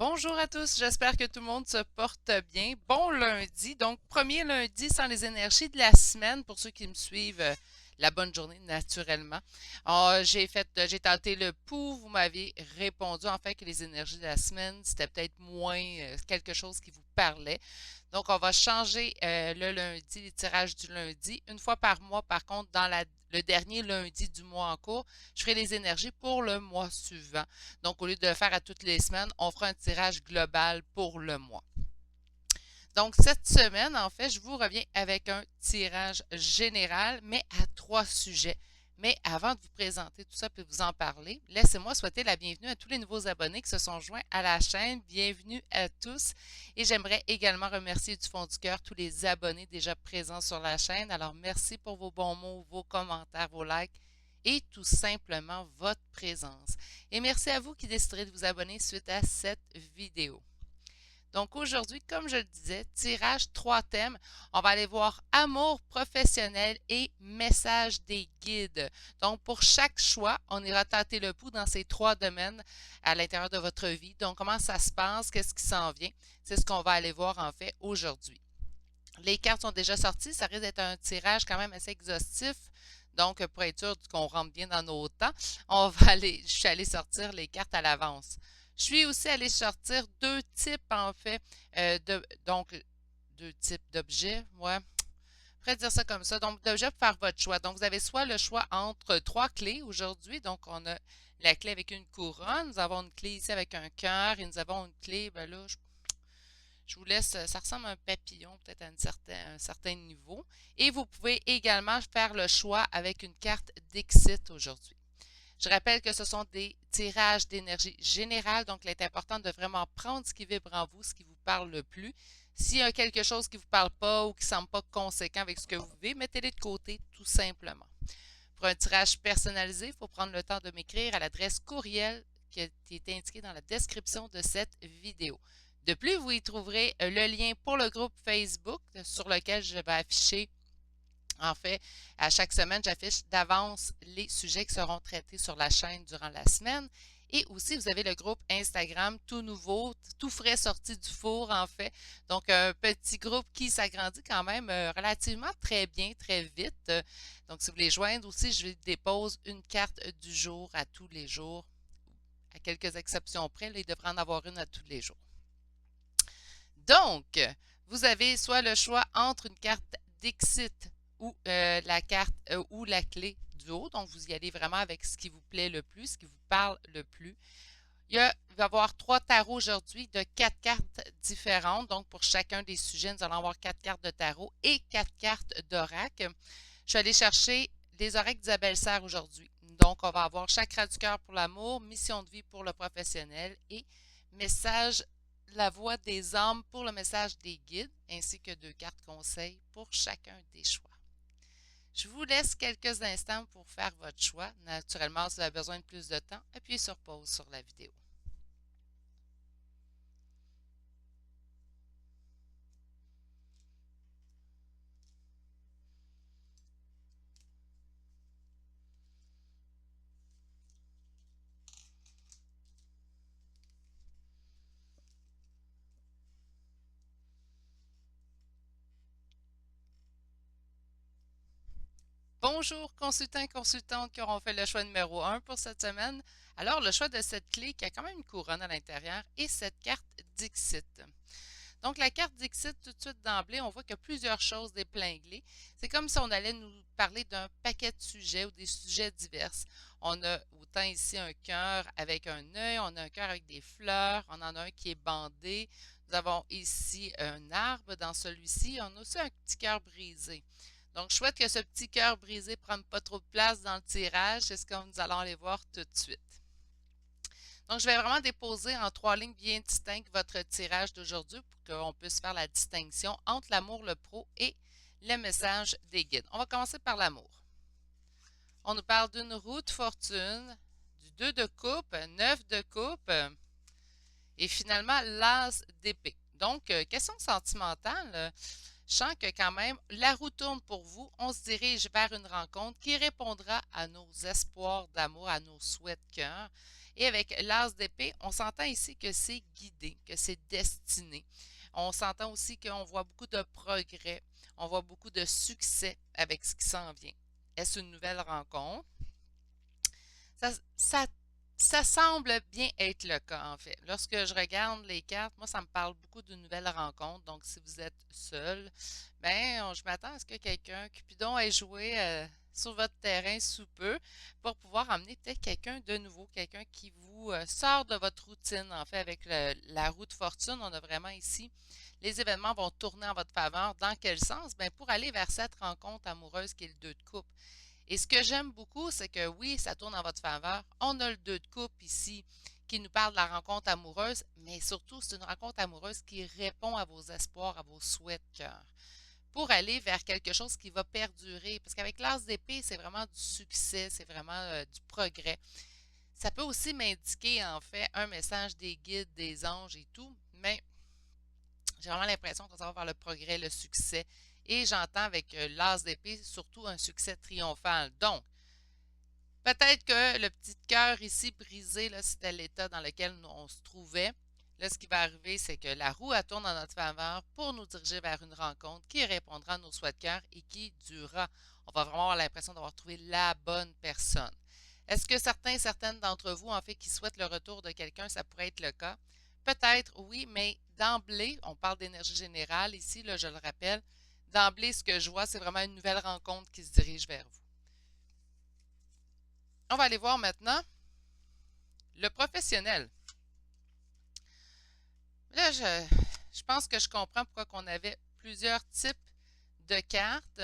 Bonjour à tous, j'espère que tout le monde se porte bien. Bon lundi, donc premier lundi sans les énergies de la semaine pour ceux qui me suivent. La bonne journée naturellement. J'ai tenté le pouls, vous m'avez répondu en fait que les énergies de la semaine, c'était peut-être moins quelque chose qui vous parlait. Donc on va changer le lundi, les tirages du lundi. Une fois par mois, par contre, le dernier lundi du mois en cours, je ferai les énergies pour le mois suivant. Donc, au lieu de le faire à toutes les semaines, on fera un tirage global pour le mois. Donc, cette semaine, en fait, je vous reviens avec un tirage général, mais à trois sujets. Mais avant de vous présenter tout ça et de vous en parler, laissez-moi souhaiter la bienvenue à tous les nouveaux abonnés qui se sont joints à la chaîne. Bienvenue à tous. Et j'aimerais également remercier du fond du cœur tous les abonnés déjà présents sur la chaîne. Alors, merci pour vos bons mots, vos commentaires, vos likes et tout simplement votre présence. Et merci à vous qui déciderez de vous abonner suite à cette vidéo. Donc aujourd'hui, comme je le disais, tirage trois thèmes. On va aller voir amour professionnel et message des guides. Donc pour chaque choix, on ira tâter le pouls dans ces trois domaines à l'intérieur de votre vie. Donc comment ça se passe, qu'est-ce qui s'en vient, c'est ce qu'on va aller voir en fait aujourd'hui. Les cartes sont déjà sorties, ça risque d'être un tirage quand même assez exhaustif. Donc, pour être sûr qu'on rentre bien dans nos temps, je suis allée sortir les cartes à l'avance. Je suis aussi allée sortir deux types, en fait, donc deux types d'objets. Ouais, je pourrais dire ça comme ça. Donc, d'objets pour faire votre choix. Donc, vous avez soit le choix entre trois clés aujourd'hui. Donc, on a la clé avec une couronne. Nous avons une clé ici avec un cœur et nous avons une clé, ben là, je vous laisse, ça ressemble à un papillon, peut-être à un certain niveau. Et vous pouvez également faire le choix avec une carte d'Exit aujourd'hui. Je rappelle que ce sont des tirages d'énergie générale, donc il est important de vraiment prendre ce qui vibre en vous, ce qui vous parle le plus. S'il y a quelque chose qui ne vous parle pas ou qui ne semble pas conséquent avec ce que vous vivez, mettez-les de côté tout simplement. Pour un tirage personnalisé, il faut prendre le temps de m'écrire à l'adresse courriel qui est indiquée dans la description de cette vidéo. De plus, vous y trouverez le lien pour le groupe Facebook sur lequel je vais afficher, en fait, à chaque semaine, j'affiche d'avance les sujets qui seront traités sur la chaîne durant la semaine. Et aussi, vous avez le groupe Instagram tout nouveau, tout frais sorti du four, en fait. Donc, un petit groupe qui s'agrandit quand même relativement très bien, très vite. Donc, si vous voulez joindre aussi, je dépose une carte du jour à tous les jours. À quelques exceptions près, là, il devrait en avoir une à tous les jours. Donc, vous avez soit le choix entre une carte d'exit ou la carte ou la clé du haut. Donc, vous y allez vraiment avec ce qui vous plaît le plus, ce qui vous parle le plus. Il va y avoir trois tarots aujourd'hui de quatre cartes différentes. Donc, pour chacun des sujets, nous allons avoir quatre cartes de tarot et quatre cartes d'oracle. Je suis allée chercher les oracles d'Isabelle Serre aujourd'hui. Donc, on va avoir chakra du cœur pour l'amour, mission de vie pour le professionnel et message la voix des âmes pour le message des guides, ainsi que deux cartes conseils pour chacun des choix. Je vous laisse quelques instants pour faire votre choix. Naturellement, si vous avez besoin de plus de temps, appuyez sur pause sur la vidéo. Bonjour, consultants et consultantes qui auront fait le choix numéro un pour cette semaine. Alors, le choix de cette clé qui a quand même une couronne à l'intérieur et cette carte Dixit. Donc, la carte Dixit, tout de suite d'emblée, on voit qu'il y a plusieurs choses d'épinglées. C'est comme si on allait nous parler d'un paquet de sujets ou des sujets divers. On a autant ici un cœur avec un œil, on a un cœur avec des fleurs, on en a un qui est bandé. Nous avons ici un arbre dans celui-ci. On a aussi un petit cœur brisé. Donc, je souhaite que ce petit cœur brisé ne prenne pas trop de place dans le tirage. C'est ce que nous allons aller voir tout de suite. Donc, je vais vraiment déposer en trois lignes bien distinctes votre tirage d'aujourd'hui pour qu'on puisse faire la distinction entre l'amour, le pro et le message des guides. On va commencer par l'amour. On nous parle d'une roue de fortune, du 2 de coupe, 9 de coupe et finalement l'as d'épée. Donc, question sentimentale. Je sens que quand même, la roue tourne pour vous. On se dirige vers une rencontre qui répondra à nos espoirs d'amour, à nos souhaits de cœur. Et avec l'as d'épée, on s'entend ici que c'est guidé, que c'est destiné. On s'entend aussi qu'on voit beaucoup de progrès, on voit beaucoup de succès avec ce qui s'en vient. Est-ce une nouvelle rencontre? Ça, ça, ça semble bien être le cas, en fait. Lorsque je regarde les cartes, moi, ça me parle beaucoup d'une nouvelle rencontre. Donc, si vous êtes seul, ben, je m'attends à ce que quelqu'un, Cupidon, ait joué sur votre terrain sous peu pour pouvoir emmener peut-être quelqu'un de nouveau, quelqu'un qui vous sort de votre routine, en fait, avec la roue de fortune. On a vraiment ici, les événements vont tourner en votre faveur. Dans quel sens? Ben, pour aller vers cette rencontre amoureuse qui est le 2 de coupe. Et ce que j'aime beaucoup, c'est que oui, ça tourne en votre faveur. On a le 2 de coupe ici qui nous parle de la rencontre amoureuse, mais surtout, c'est une rencontre amoureuse qui répond à vos espoirs, à vos souhaits de cœur, pour aller vers quelque chose qui va perdurer. Parce qu'avec l'as d'épée, c'est vraiment du succès, c'est vraiment du progrès. Ça peut aussi m'indiquer, en fait, un message des guides, des anges et tout, mais j'ai vraiment l'impression qu'on va vers le progrès, le succès. Et j'entends avec l'as d'épée surtout un succès triomphal. Donc, peut-être que le petit cœur ici brisé, là, c'était l'état dans lequel on se trouvait. Là, ce qui va arriver, c'est que la roue elle tourne en notre faveur pour nous diriger vers une rencontre qui répondra à nos souhaits de cœur et qui durera. On va vraiment avoir l'impression d'avoir trouvé la bonne personne. Est-ce que certaines d'entre vous, en fait, qui souhaitent le retour de quelqu'un, ça pourrait être le cas? Peut-être, oui, mais d'emblée, on parle d'énergie générale ici, là, je le rappelle. D'emblée, ce que je vois, c'est vraiment une nouvelle rencontre qui se dirige vers vous. On va aller voir maintenant le professionnel. Là, je pense que je comprends pourquoi on avait plusieurs types de cartes.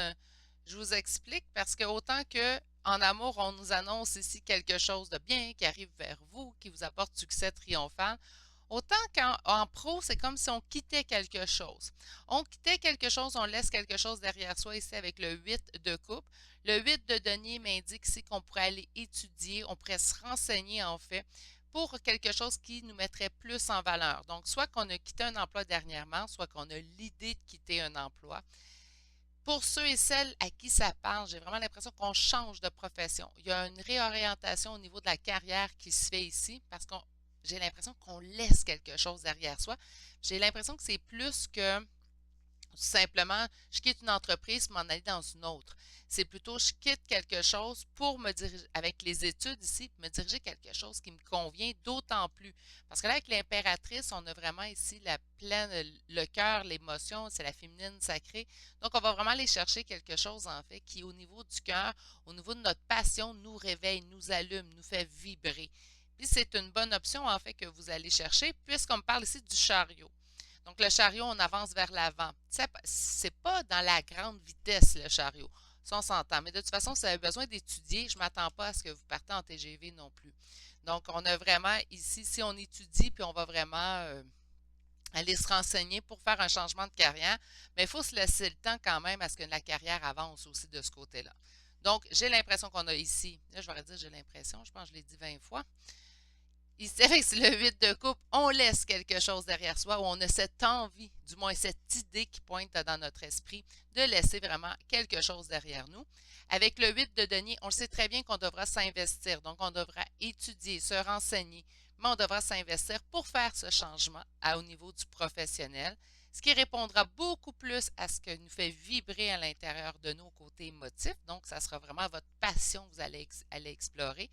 Je vous explique parce que autant que en amour, on nous annonce ici quelque chose de bien qui arrive vers vous, qui vous apporte succès triomphal, autant qu'en pro, c'est comme si on quittait quelque chose. On quittait quelque chose, on laisse quelque chose derrière soi ici avec le 8 de coupe. Le 8 de denier m'indique ici qu'on pourrait aller étudier, on pourrait se renseigner en fait pour quelque chose qui nous mettrait plus en valeur. Donc, soit qu'on a quitté un emploi dernièrement, soit qu'on a l'idée de quitter un emploi. Pour ceux et celles à qui ça parle, j'ai vraiment l'impression qu'on change de profession. Il y a une réorientation au niveau de la carrière qui se fait ici parce que j'ai l'impression qu'on laisse quelque chose derrière soi. J'ai l'impression que c'est plus que simplement, je quitte une entreprise pour m'en aller dans une autre. C'est plutôt, je quitte quelque chose pour me diriger, avec les études ici, me diriger quelque chose qui me convient d'autant plus. Parce que là, avec l'impératrice, on a vraiment ici la pleine, le cœur, l'émotion, c'est la féminine sacrée. Donc, on va vraiment aller chercher quelque chose, en fait, qui, au niveau du cœur, au niveau de notre passion, nous réveille, nous allume, nous fait vibrer. Puis, c'est une bonne option, en fait, que vous allez chercher, puisqu'on me parle ici du chariot. Donc, le chariot, on avance vers l'avant. C'est pas dans la grande vitesse, le chariot. Ça, on s'entend. Mais de toute façon, si vous avez besoin d'étudier, je ne m'attends pas à ce que vous partez en TGV non plus. Donc, on a vraiment ici, si on étudie, puis on va vraiment aller se renseigner pour faire un changement de carrière, mais il faut se laisser le temps quand même à ce que la carrière avance aussi de ce côté-là. Donc, j'ai l'impression qu'on a ici, là, je vais dire j'ai l'impression, je pense que je l'ai dit 20 fois, ici, avec le 8 de coupe, on laisse quelque chose derrière soi ou on a cette envie, du moins cette idée qui pointe dans notre esprit de laisser vraiment quelque chose derrière nous. Avec le 8 de denier, on le sait très bien qu'on devra s'investir, donc on devra étudier, se renseigner, mais on devra s'investir pour faire ce changement au niveau du professionnel, ce qui répondra beaucoup plus à ce que nous fait vibrer à l'intérieur de nos côtés émotifs. Donc, ça sera vraiment votre passion que vous allez explorer.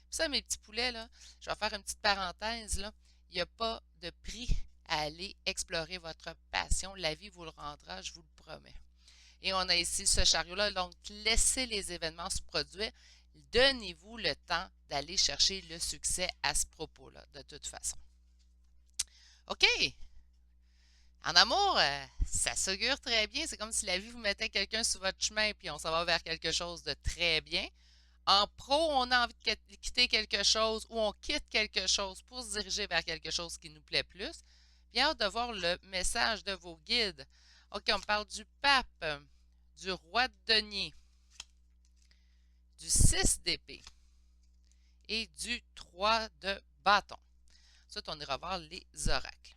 Ça, mes petits poulets, là, je vais faire une petite parenthèse, là. Il n'y a pas de prix à aller explorer votre passion. La vie vous le rendra, je vous le promets. Et on a ici ce chariot-là. Donc, laissez les événements se produire. Donnez-vous le temps d'aller chercher le succès à ce propos-là, de toute façon. OK. En amour, ça s'augure très bien. C'est comme si la vie vous mettait quelqu'un sur votre chemin, puis on s'en va vers quelque chose de très bien. En pro, on a envie de quitter quelque chose ou on quitte quelque chose pour se diriger vers quelque chose qui nous plaît plus. Bien hâte de voir le message de vos guides. OK, on parle du pape, du roi de denier, du 6 d'épée et du 3 de bâton. Ensuite, on ira voir les oracles.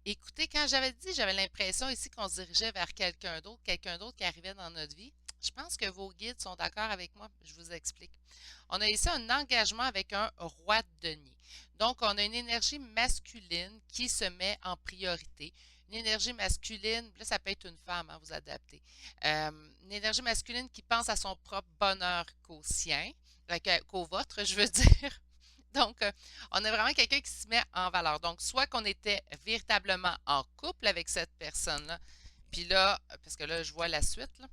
Écoutez, quand j'avais dit, j'avais l'impression ici qu'on se dirigeait vers quelqu'un d'autre qui arrivait dans notre vie. Je pense que vos guides sont d'accord avec moi. Je vous explique. On a ici un engagement avec un roi de denier. Donc, on a une énergie masculine qui se met en priorité. Une énergie masculine, là, ça peut être une femme, hein, vous adaptez. Une énergie masculine qui pense à son propre bonheur qu'au sien, qu'au vôtre, je veux dire. Donc, on a vraiment quelqu'un qui se met en valeur. Donc, soit qu'on était véritablement en couple avec cette personne-là, puis là, parce que là, je vois la suite, là,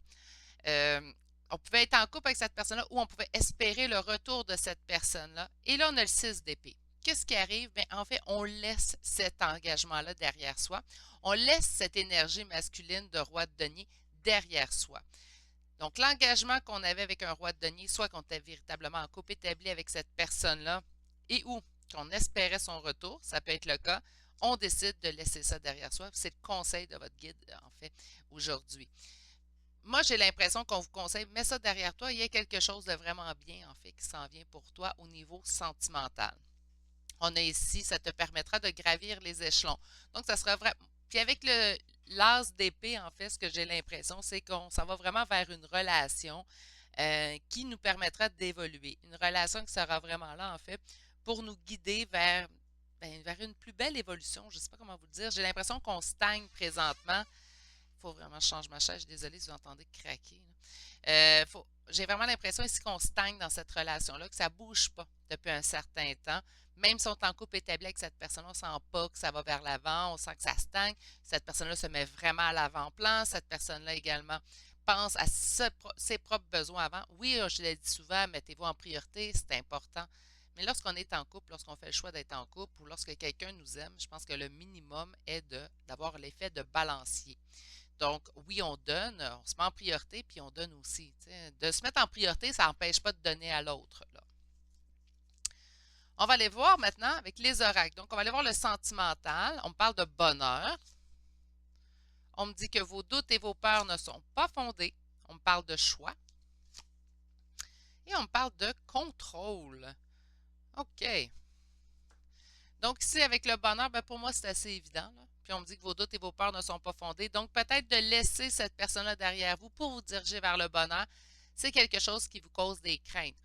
euh, on pouvait être en couple avec cette personne-là ou on pouvait espérer le retour de cette personne-là. Et là, on a le 6 d'épée. Qu'est-ce qui arrive? Bien, en fait, on laisse cet engagement-là derrière soi. On laisse cette énergie masculine de roi de denier derrière soi. Donc, l'engagement qu'on avait avec un roi de denier, soit qu'on était véritablement en couple établi avec cette personne-là et ou qu'on espérait son retour, ça peut être le cas, on décide de laisser ça derrière soi. C'est le conseil de votre guide, en fait, aujourd'hui. Moi, j'ai l'impression qu'on vous conseille, mets ça derrière toi, il y a quelque chose de vraiment bien, en fait, qui s'en vient pour toi au niveau sentimental. On a ici, ça te permettra de gravir les échelons. Donc, ça sera vraiment. Puis avec le l'as d'épée, en fait, ce que j'ai l'impression, c'est qu'on s'en va vraiment vers une relation qui nous permettra d'évoluer. Une relation qui sera vraiment là, en fait, pour nous guider vers, ben, vers une plus belle évolution. Je ne sais pas comment vous le dire. J'ai l'impression qu'on stagne présentement. Il faut vraiment que je change ma chaise. Je suis désolée si vous entendez craquer. J'ai vraiment l'impression ici qu'on stagne dans cette relation-là, que ça ne bouge pas depuis un certain temps. Même si on est en couple établi avec cette personne-là, on ne sent pas que ça va vers l'avant, on sent que ça stagne. Cette personne-là se met vraiment à l'avant-plan. Cette personne-là également pense à ses propres besoins avant. Oui, je l'ai dit souvent, mettez-vous en priorité, c'est important. Mais lorsqu'on est en couple, lorsqu'on fait le choix d'être en couple ou lorsque quelqu'un nous aime, je pense que le minimum est d'avoir l'effet de balancier. Donc, oui, on donne, on se met en priorité, puis on donne aussi. T'sais. De se mettre en priorité, ça n'empêche pas de donner à l'autre. Là. On va aller voir maintenant avec les oracles. Donc, on va aller voir le sentimental. On me parle de bonheur. On me dit que vos doutes et vos peurs ne sont pas fondés. On me parle de choix. Et on me parle de contrôle. OK. Donc, ici, avec le bonheur, ben, pour moi, c'est assez évident. Là. Puis on me dit que vos doutes et vos peurs ne sont pas fondés. Donc, peut-être de laisser cette personne-là derrière vous pour vous diriger vers le bonheur, c'est quelque chose qui vous cause des craintes.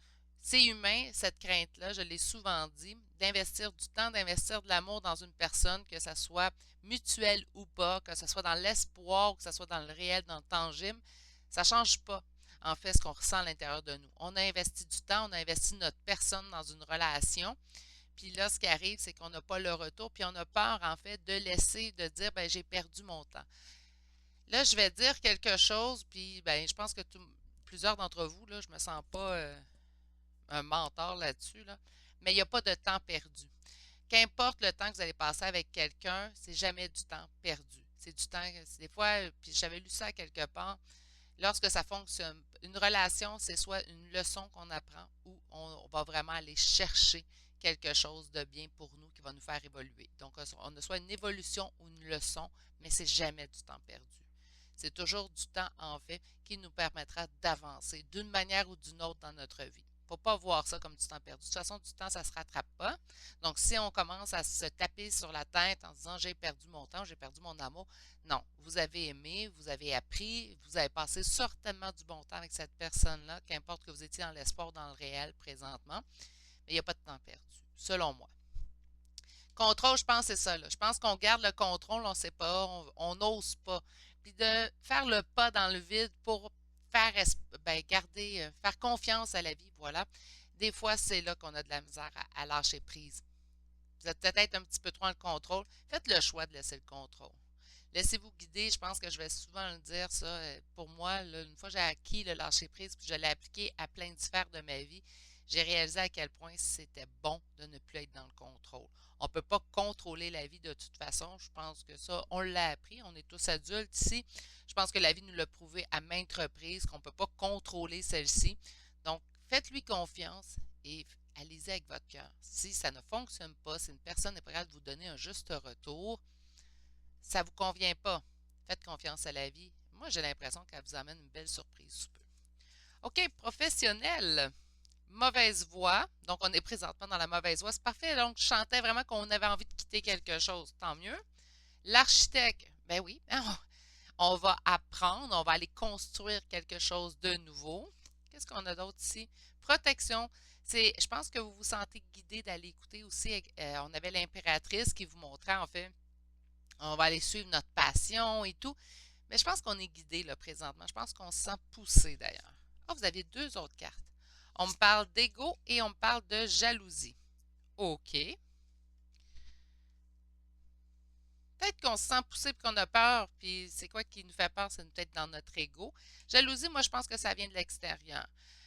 C'est humain, cette crainte-là, je l'ai souvent dit, d'investir du temps, d'investir de l'amour dans une personne, que ce soit mutuel ou pas, que ce soit dans l'espoir ou que ce soit dans le réel, dans le tangible, ça ne change pas, en fait, ce qu'on ressent à l'intérieur de nous. On a investi du temps, on a investi notre personne dans une relation, puis là, ce qui arrive, c'est qu'on n'a pas le retour, puis on a peur, en fait, de laisser, de dire, ben j'ai perdu mon temps. Là, je vais dire quelque chose, puis ben, je pense que plusieurs d'entre vous, là, je me sens pas un mentor là-dessus, là, mais il n'y a pas de temps perdu. Qu'importe le temps que vous allez passer avec quelqu'un, c'est jamais du temps perdu. C'est du temps, c'est des fois, puis j'avais lu ça quelque part, lorsque ça fonctionne, une relation, c'est soit une leçon qu'on apprend ou on va vraiment aller chercher quelque chose de bien pour nous qui va nous faire évoluer. Donc, on a soit une évolution ou une leçon, mais c'est jamais du temps perdu. C'est toujours du temps, en fait, qui nous permettra d'avancer d'une manière ou d'une autre dans notre vie. Il ne faut pas voir ça comme du temps perdu. De toute façon, du temps, ça ne se rattrape pas. Donc, si on commence à se taper sur la tête en disant j'ai perdu mon temps, j'ai perdu mon amour, non, vous avez aimé, vous avez appris, vous avez passé certainement du bon temps avec cette personne-là, qu'importe que vous étiez dans l'espoir, dans le réel présentement, mais il n'y a pas de temps perdu, selon moi. Contrôle, je pense, c'est ça. Là. Je pense qu'on garde le contrôle, on ne sait pas, on n'ose pas. Puis de faire le pas dans le vide pour faire ben, garder, faire confiance à la vie, voilà. Des fois, c'est là qu'on a de la misère à lâcher prise. Vous êtes peut-être un petit peu trop dans le contrôle. Faites le choix de laisser le contrôle. Laissez-vous guider. Je pense que je vais souvent le dire, ça. Pour moi, là, une fois que j'ai acquis le lâcher-prise, puis je l'ai appliqué à plein de sphères de ma vie, j'ai réalisé à quel point c'était bon de ne plus être dans le contrôle. On ne peut pas contrôler la vie de toute façon. Je pense que ça, on l'a appris. On est tous adultes ici. Je pense que la vie nous l'a prouvé à maintes reprises qu'on ne peut pas contrôler celle-ci. Donc, faites-lui confiance et allez-y avec votre cœur. Si ça ne fonctionne pas, si une personne n'est pas capable de vous donner un juste retour, ça ne vous convient pas. Faites confiance à la vie. Moi, j'ai l'impression qu'elle vous amène une belle surprise sous peu. OK, professionnel. Mauvaise voix. Donc, on est présentement dans la mauvaise voix. C'est parfait. Donc, je sentais vraiment qu'on avait envie de quitter quelque chose. Tant mieux. L'architecte. Ben oui. On va apprendre, on va aller construire quelque chose de nouveau. Qu'est-ce qu'on a d'autre ici? Protection. Je pense que vous vous sentez guidé d'aller écouter aussi. On avait l'impératrice qui vous montrait, en fait, on va aller suivre notre passion et tout. Mais je pense qu'on est guidé là présentement. Je pense qu'on se sent poussé d'ailleurs. Ah, vous avez deux autres cartes. On me parle d'ego et on me parle de jalousie. OK. Peut-être qu'on se sent poussé et qu'on a peur, puis c'est quoi qui nous fait peur? C'est peut-être dans notre ego. Jalousie, moi, je pense que ça vient de l'extérieur.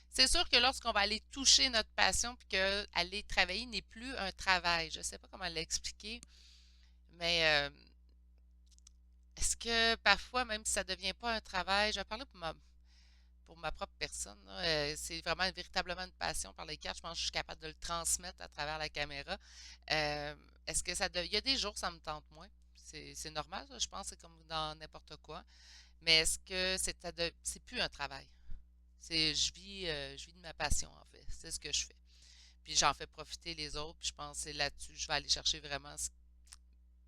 C'est sûr que lorsqu'on va aller toucher notre passion, puis qu'aller travailler n'est plus un travail, je ne sais pas comment l'expliquer, mais est-ce que parfois, même si ça ne devient pas un travail, je vais parler pour ma propre personne, là, c'est vraiment véritablement une passion par les cartes. Je pense que je suis capable de le transmettre à travers la caméra. Euh, est-ce que il y a des jours, ça me tente moins. C'est normal, ça, je pense, c'est comme dans n'importe quoi. Mais est-ce que c'est plus un travail? Je vis de ma passion, en fait. C'est ce que je fais. Puis j'en fais profiter les autres. Puis je pense que c'est là-dessus, je vais aller chercher vraiment,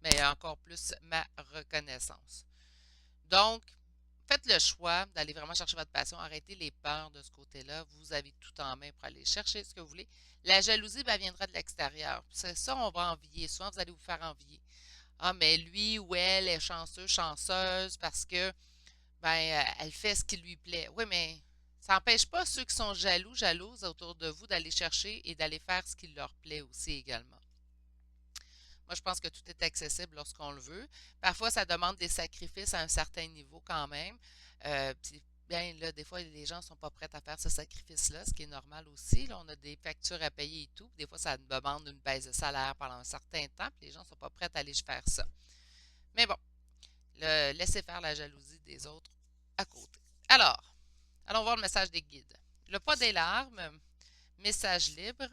mais encore plus ma reconnaissance. Donc, faites le choix d'aller vraiment chercher votre passion. Arrêtez les peurs de ce côté-là. Vous avez tout en main pour aller chercher ce que vous voulez. La jalousie, ben, viendra de l'extérieur. C'est ça, on va envier. Souvent, vous allez vous faire envier. Ah, mais lui ou elle est chanceux, chanceuse parce que ben, elle fait ce qui lui plaît. Oui, mais ça n'empêche pas ceux qui sont jaloux, jalouses autour de vous d'aller chercher et d'aller faire ce qui leur plaît aussi également. Moi, je pense que tout est accessible lorsqu'on le veut. Parfois, ça demande des sacrifices à un certain niveau quand même. Puis, bien, là, des fois, les gens ne sont pas prêts à faire ce sacrifice-là, ce qui est normal aussi. Là, on a des factures à payer et tout. Des fois, ça demande une baisse de salaire pendant un certain temps, puis les gens ne sont pas prêts à aller faire ça. Mais bon, laissez faire la jalousie des autres à côté. Alors, allons voir le message des guides. Le poids des larmes, message libre,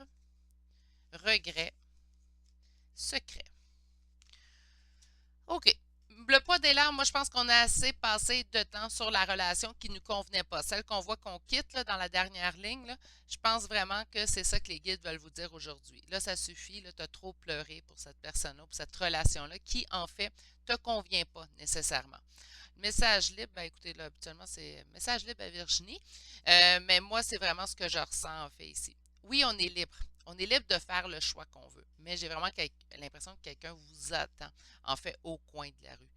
regret, secret. OK. Le poids des larmes, moi, je pense qu'on a assez passé de temps sur la relation qui ne nous convenait pas. Celle qu'on voit qu'on quitte là, dans la dernière ligne, là, je pense vraiment que c'est ça que les guides veulent vous dire aujourd'hui. Là, ça suffit, tu as trop pleuré pour cette personne-là, pour cette relation-là, qui, en fait, ne te convient pas nécessairement. Message libre, ben écoutez, là, habituellement, c'est message libre à Virginie. Mais moi, c'est vraiment ce que je ressens, en fait, ici. Oui, on est libre. On est libre de faire le choix qu'on veut. Mais j'ai vraiment l'impression que quelqu'un vous attend, en fait, au coin de la rue.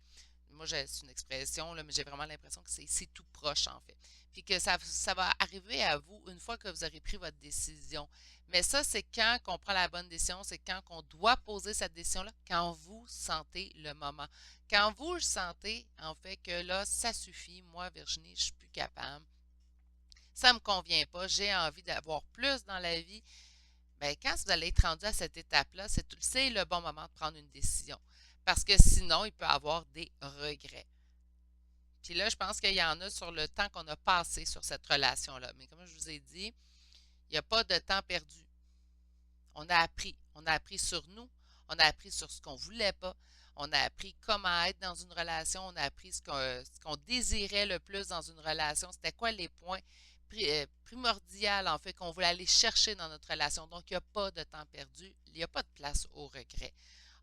Moi, c'est une expression, là, mais j'ai vraiment l'impression que c'est ici tout proche, en fait. Puis que ça va arriver à vous une fois que vous aurez pris votre décision. Mais ça, c'est quand qu'on prend la bonne décision, c'est quand qu'on doit poser cette décision-là, quand vous sentez le moment. Quand vous le sentez, en fait, que là, ça suffit, moi, Virginie, je suis plus capable. Ça ne me convient pas, j'ai envie d'avoir plus dans la vie. Bien, quand vous allez être rendu à cette étape-là, c'est le bon moment de prendre une décision. Parce que sinon, il peut y avoir des regrets. Puis là, je pense qu'il y en a sur le temps qu'on a passé sur cette relation-là. Mais comme je vous ai dit, il n'y a pas de temps perdu. On a appris. On a appris sur nous. On a appris sur ce qu'on ne voulait pas. On a appris comment être dans une relation. On a appris ce qu'on désirait le plus dans une relation. C'était quoi les points primordiaux, en fait, qu'on voulait aller chercher dans notre relation. Donc, il n'y a pas de temps perdu. Il n'y a pas de place au regret.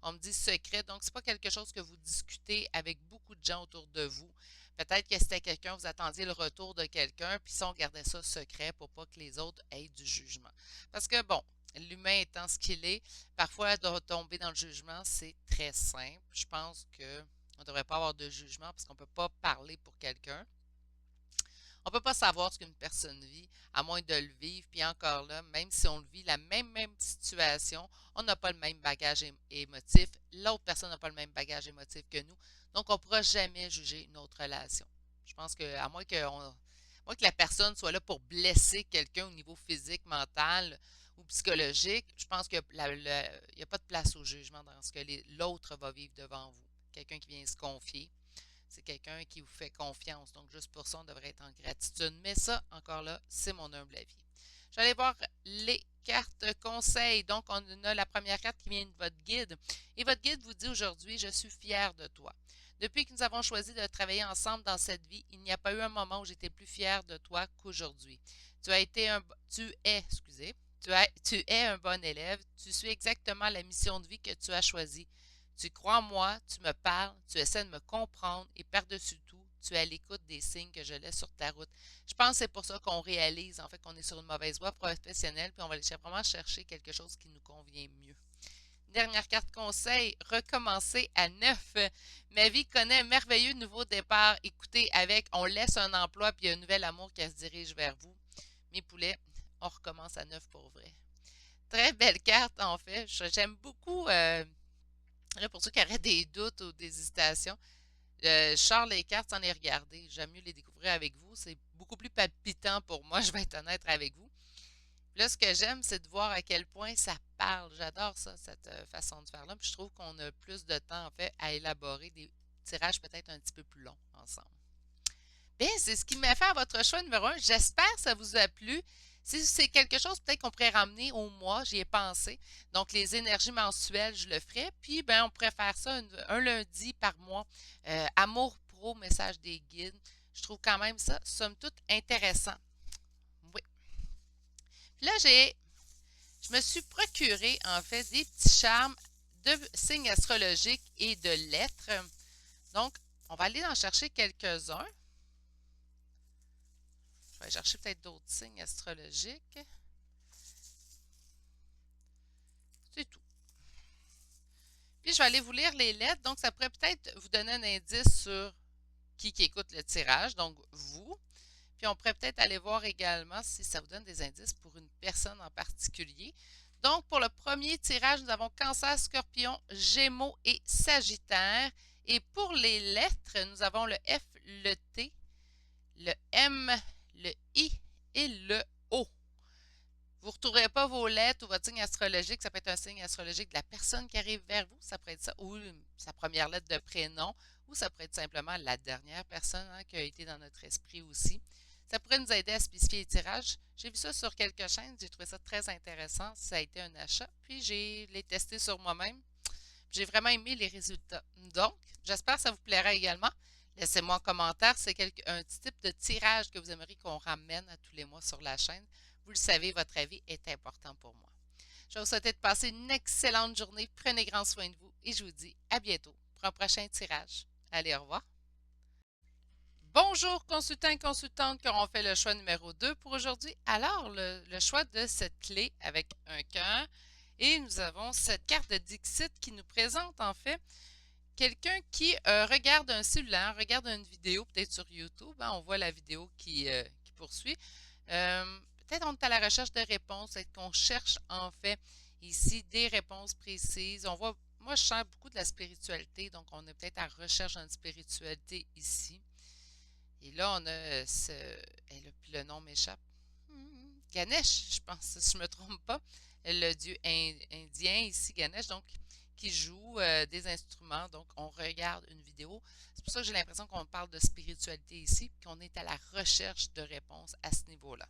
On me dit secret, donc c'est pas quelque chose que vous discutez avec beaucoup de gens autour de vous. Peut-être que c'était quelqu'un, vous attendiez le retour de quelqu'un, puis ça, on gardait ça secret pour pas que les autres aient du jugement. Parce que, bon, l'humain étant ce qu'il est, parfois, de tomber dans le jugement, c'est très simple. Je pense que on ne devrait pas avoir de jugement parce qu'on ne peut pas parler pour quelqu'un. On ne peut pas savoir ce qu'une personne vit, à moins de le vivre. Puis encore là, même si on le vit, la même situation, on n'a pas le même bagage émotif. L'autre personne n'a pas le même bagage émotif que nous. Donc, on ne pourra jamais juger une autre relation. Je pense que, à moins que la personne soit là pour blesser quelqu'un au niveau physique, mental ou psychologique, je pense qu'il n'y a pas de place au jugement dans ce que l'autre va vivre devant vous. Quelqu'un qui vient se confier, c'est quelqu'un qui vous fait confiance. Donc, juste pour ça, on devrait être en gratitude. Mais ça, encore là, c'est mon humble avis. Je vais aller voir les cartes conseils. Donc, on a la première carte qui vient de votre guide. Et votre guide vous dit aujourd'hui, je suis fière de toi. Depuis que nous avons choisi de travailler ensemble dans cette vie, il n'y a pas eu un moment où j'étais plus fière de toi qu'aujourd'hui. Tu es un bon élève. Tu suis exactement la mission de vie que tu as choisie. Tu crois en moi, tu me parles, tu essaies de me comprendre et par-dessus tout, Tu es à l'écoute des signes que je laisse sur ta route. Je pense que c'est pour ça qu'on réalise, en fait, qu'on est sur une mauvaise voie professionnelle, puis on va aller vraiment chercher quelque chose qui nous convient mieux. Dernière carte conseil, recommencer à neuf. Ma vie connaît un merveilleux nouveau départ. Écoutez, on laisse un emploi puis un nouvel amour qui se dirige vers vous. Mes poulets, on recommence à neuf pour vrai. Très belle carte, en fait. J'aime beaucoup, là, pour ceux qui auraient des doutes ou des hésitations, je sors les cartes sans les regarder. J'aime mieux les découvrir avec vous. C'est beaucoup plus palpitant pour moi, je vais être honnête avec vous. Là, ce que j'aime, c'est de voir à quel point ça parle. J'adore ça, cette façon de faire-là. Puis je trouve qu'on a plus de temps, en fait, à élaborer des tirages peut-être un petit peu plus longs ensemble. Bien, c'est ce qui m'a fait à votre choix numéro un. J'espère que ça vous a plu. Si c'est quelque chose peut-être qu'on pourrait ramener au mois, j'y ai pensé. Donc, les énergies mensuelles, je le ferai. Puis, ben, on pourrait faire ça un lundi par mois. Amour pro, message des guides. Je trouve quand même ça, somme toute, intéressant. Oui. Puis là, je me suis procuré, en fait, des petits charmes de signes astrologiques et de lettres. Donc, on va aller en chercher quelques-uns. Je vais chercher peut-être d'autres signes astrologiques. C'est tout. Puis, je vais aller vous lire les lettres. Donc, ça pourrait peut-être vous donner un indice sur qui écoute le tirage, donc vous. Puis, on pourrait peut-être aller voir également si ça vous donne des indices pour une personne en particulier. Donc, pour le premier tirage, nous avons Cancer, Scorpion, Gémeaux et Sagittaire. Et pour les lettres, nous avons le F, le T, le M, le I et le O. Vous ne retrouverez pas vos lettres ou votre signe astrologique. Ça peut être un signe astrologique de la personne qui arrive vers vous. Ça pourrait être ça, ou sa première lettre de prénom, ou ça pourrait être simplement la dernière personne qui a été dans notre esprit aussi. Ça pourrait nous aider à spécifier les tirages. J'ai vu ça sur quelques chaînes. J'ai trouvé ça très intéressant. Ça a été un achat. Puis j'ai les testé sur moi-même. J'ai vraiment aimé les résultats. Donc, j'espère que ça vous plaira également. Laissez-moi en commentaire c'est un petit type de tirage que vous aimeriez qu'on ramène à tous les mois sur la chaîne. Vous le savez, votre avis est important pour moi. Je vais vous souhaiter de passer une excellente journée. Prenez grand soin de vous et je vous dis à bientôt pour un prochain tirage. Allez, au revoir. Bonjour consultants et consultantes qui auront fait le choix numéro 2 pour aujourd'hui. Alors, le choix de cette clé avec un cœur. Et nous avons cette carte de Dixit qui nous présente en fait quelqu'un qui regarde un cellulaire, regarde une vidéo peut-être sur YouTube. On voit la vidéo qui poursuit. Peut-être on est à la recherche de réponses, peut-être qu'on cherche en fait ici des réponses précises. On voit, moi je sens beaucoup de la spiritualité, donc on est peut-être à la recherche d'une spiritualité ici. Et là, on a et là, puis le nom m'échappe. Ganesh, je pense, si je ne me trompe pas. Le dieu indien ici, Ganesh, donc, qui joue des instruments. Donc, on regarde une vidéo. C'est pour ça que j'ai l'impression qu'on parle de spiritualité ici, qu'on est à la recherche de réponses à ce niveau-là.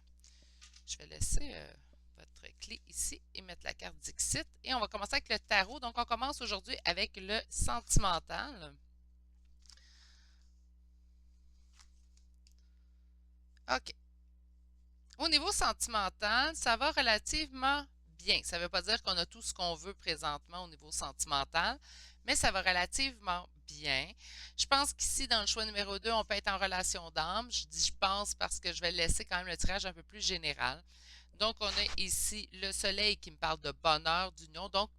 Je vais laisser votre clé ici et mettre la carte Dixit. Et on va commencer avec le tarot. Donc, on commence aujourd'hui avec le sentimental. OK. Au niveau sentimental, ça va relativement bien. Ça ne veut pas dire qu'on a tout ce qu'on veut présentement au niveau sentimental, mais ça va relativement bien. Je pense qu'ici, dans le choix numéro 2, on peut être en relation d'âme. Je dis je pense parce que je vais laisser quand même le tirage un peu plus général. Donc, on a ici le soleil qui me parle de bonheur, d'union. Donc,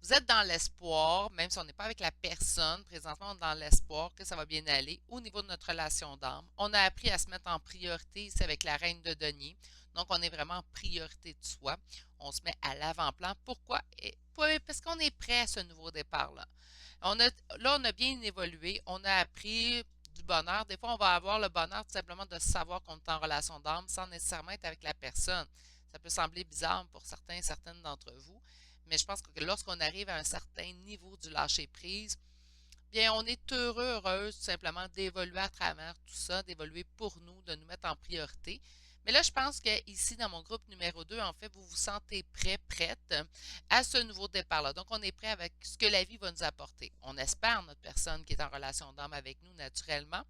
vous êtes dans l'espoir, même si on n'est pas avec la personne, présentement, on est dans l'espoir que ça va bien aller au niveau de notre relation d'âme. On a appris à se mettre en priorité ici avec la reine de denier. Donc, on est vraiment en priorité de soi. On se met à l'avant-plan. Pourquoi? Parce qu'on est prêt à ce nouveau départ-là. Là, on a bien évolué. On a appris du bonheur. Des fois, on va avoir le bonheur tout simplement de savoir qu'on est en relation d'âme sans nécessairement être avec la personne. Ça peut sembler bizarre pour certains et certaines d'entre vous. Mais je pense que lorsqu'on arrive à un certain niveau du lâcher-prise, bien, on est heureux, heureuse tout simplement d'évoluer à travers tout ça, d'évoluer pour nous, de nous mettre en priorité. Mais là, je pense que ici, dans mon groupe numéro 2, en fait, vous vous sentez prêt, prête à ce nouveau départ-là. Donc, on est prêt avec ce que la vie va nous apporter. On espère notre personne qui est en relation d'âme avec nous naturellement.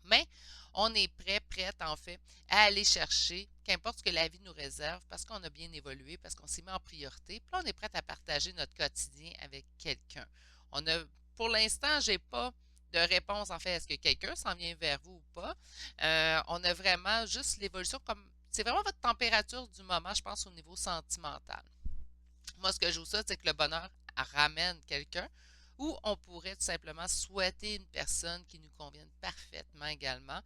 Mais on est prêt, prête en fait, à aller chercher, qu'importe ce que la vie nous réserve, parce qu'on a bien évolué, parce qu'on s'est mis en priorité. Puis là, on est prêt à partager notre quotidien avec quelqu'un. Pour l'instant, j'ai pas de réponse, en fait, est-ce que quelqu'un s'en vient vers vous ou pas? On a vraiment juste l'évolution comme, c'est vraiment votre température du moment, je pense, au niveau sentimental. Moi, ce que je vous souhaite, c'est que le bonheur ramène quelqu'un ou on pourrait tout simplement souhaiter une personne qui nous convienne parfaitement également.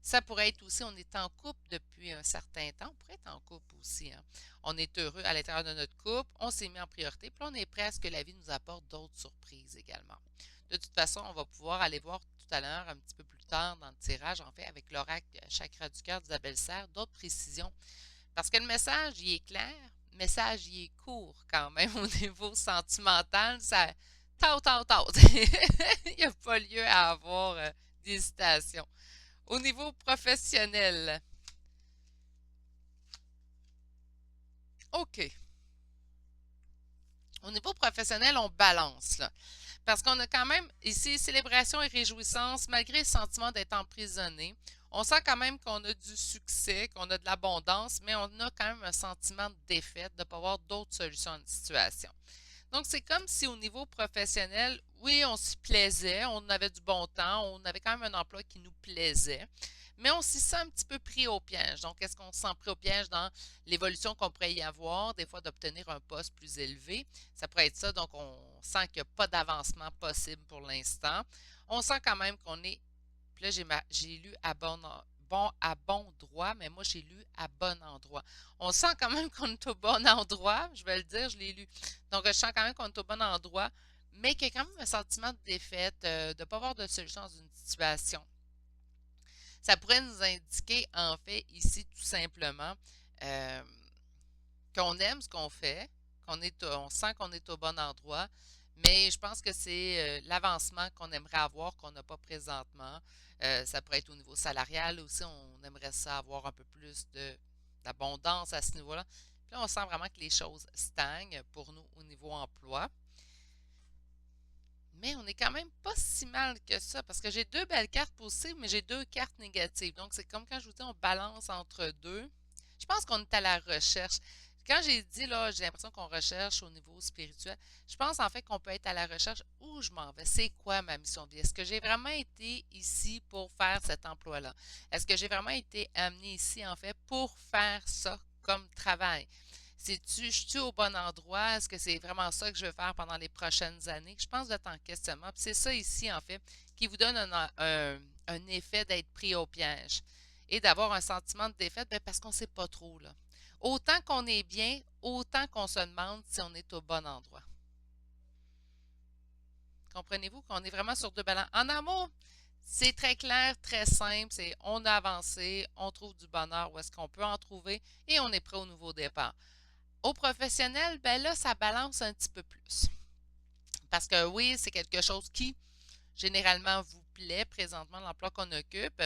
Ça pourrait être aussi, on est en couple depuis un certain temps, on pourrait être en couple aussi, hein. On est heureux à l'intérieur de notre couple, on s'est mis en priorité, puis on est prêt à ce que la vie nous apporte d'autres surprises également. De toute façon, on va pouvoir aller voir tout à l'heure, un petit peu plus tard dans le tirage, en fait, avec l'oracle chakra du cœur d'Isabelle Serre, d'autres précisions parce que le message, il est clair, le message, il est court quand même au niveau sentimental. Ça, tau, tau, tau. Il n'y a pas lieu à avoir d'hésitation. Au niveau professionnel, OK. Au niveau professionnel, on balance, là. Parce qu'on a quand même ici célébration et réjouissance, malgré le sentiment d'être emprisonné. On sent quand même qu'on a du succès, qu'on a de l'abondance, mais on a quand même un sentiment de défaite, de ne pas avoir d'autres solutions à une situation. Donc, c'est comme si au niveau professionnel, oui, on s'y plaisait, on avait du bon temps, on avait quand même un emploi qui nous plaisait, mais on s'y sent un petit peu pris au piège. Donc, est-ce qu'on se sent pris au piège dans l'évolution qu'on pourrait y avoir, des fois d'obtenir un poste plus élevé? Ça pourrait être ça, donc on sent qu'il n'y a pas d'avancement possible pour l'instant. On sent quand même qu'on est, puis là, j'ai lu à bon droit, mais moi, j'ai lu à bon endroit. On sent quand même qu'on est au bon endroit, je vais le dire, je l'ai lu. Donc, je sens quand même qu'on est au bon endroit, mais qu'il y a quand même un sentiment de défaite, de ne pas avoir de solution dans une situation. Ça pourrait nous indiquer, en fait, ici, tout simplement, euh, qu'on aime ce qu'on fait, on sent qu'on est au bon endroit, mais je pense que c'est l'avancement qu'on aimerait avoir, qu'on n'a pas présentement. Ça pourrait être au niveau salarial aussi, on aimerait ça avoir un peu plus d'abondance à ce niveau-là. Puis là, on sent vraiment que les choses stagnent pour nous au niveau emploi. Mais on n'est quand même pas si mal que ça, parce que j'ai deux belles cartes positives, mais j'ai deux cartes négatives. Donc, c'est comme quand je vous dis, on balance entre deux. Je pense qu'on est à la recherche. Quand j'ai dit, là, j'ai l'impression qu'on recherche au niveau spirituel, je pense en fait qu'on peut être à la recherche où je m'en vais. C'est quoi ma mission de vie? Est-ce que j'ai vraiment été ici pour faire cet emploi-là? Est-ce que j'ai vraiment été amené ici, en fait, pour faire ça comme travail? Je suis au bon endroit? Est-ce que c'est vraiment ça que je veux faire pendant les prochaines années? Je pense d'être en questionnement. Puis c'est ça ici, en fait, qui vous donne un effet d'être pris au piège et d'avoir un sentiment de défaite ben, parce qu'on ne sait pas trop, là. Autant qu'on est bien, autant qu'on se demande si on est au bon endroit. Comprenez-vous qu'on est vraiment sur deux ballons? En amour, c'est très clair, très simple. C'est on a avancé, on trouve du bonheur où est-ce qu'on peut en trouver et on est prêt au nouveau départ. Au professionnel, ben là, ça balance un petit peu plus. Parce que oui, c'est quelque chose qui, généralement, vous plaît présentement, l'emploi qu'on occupe,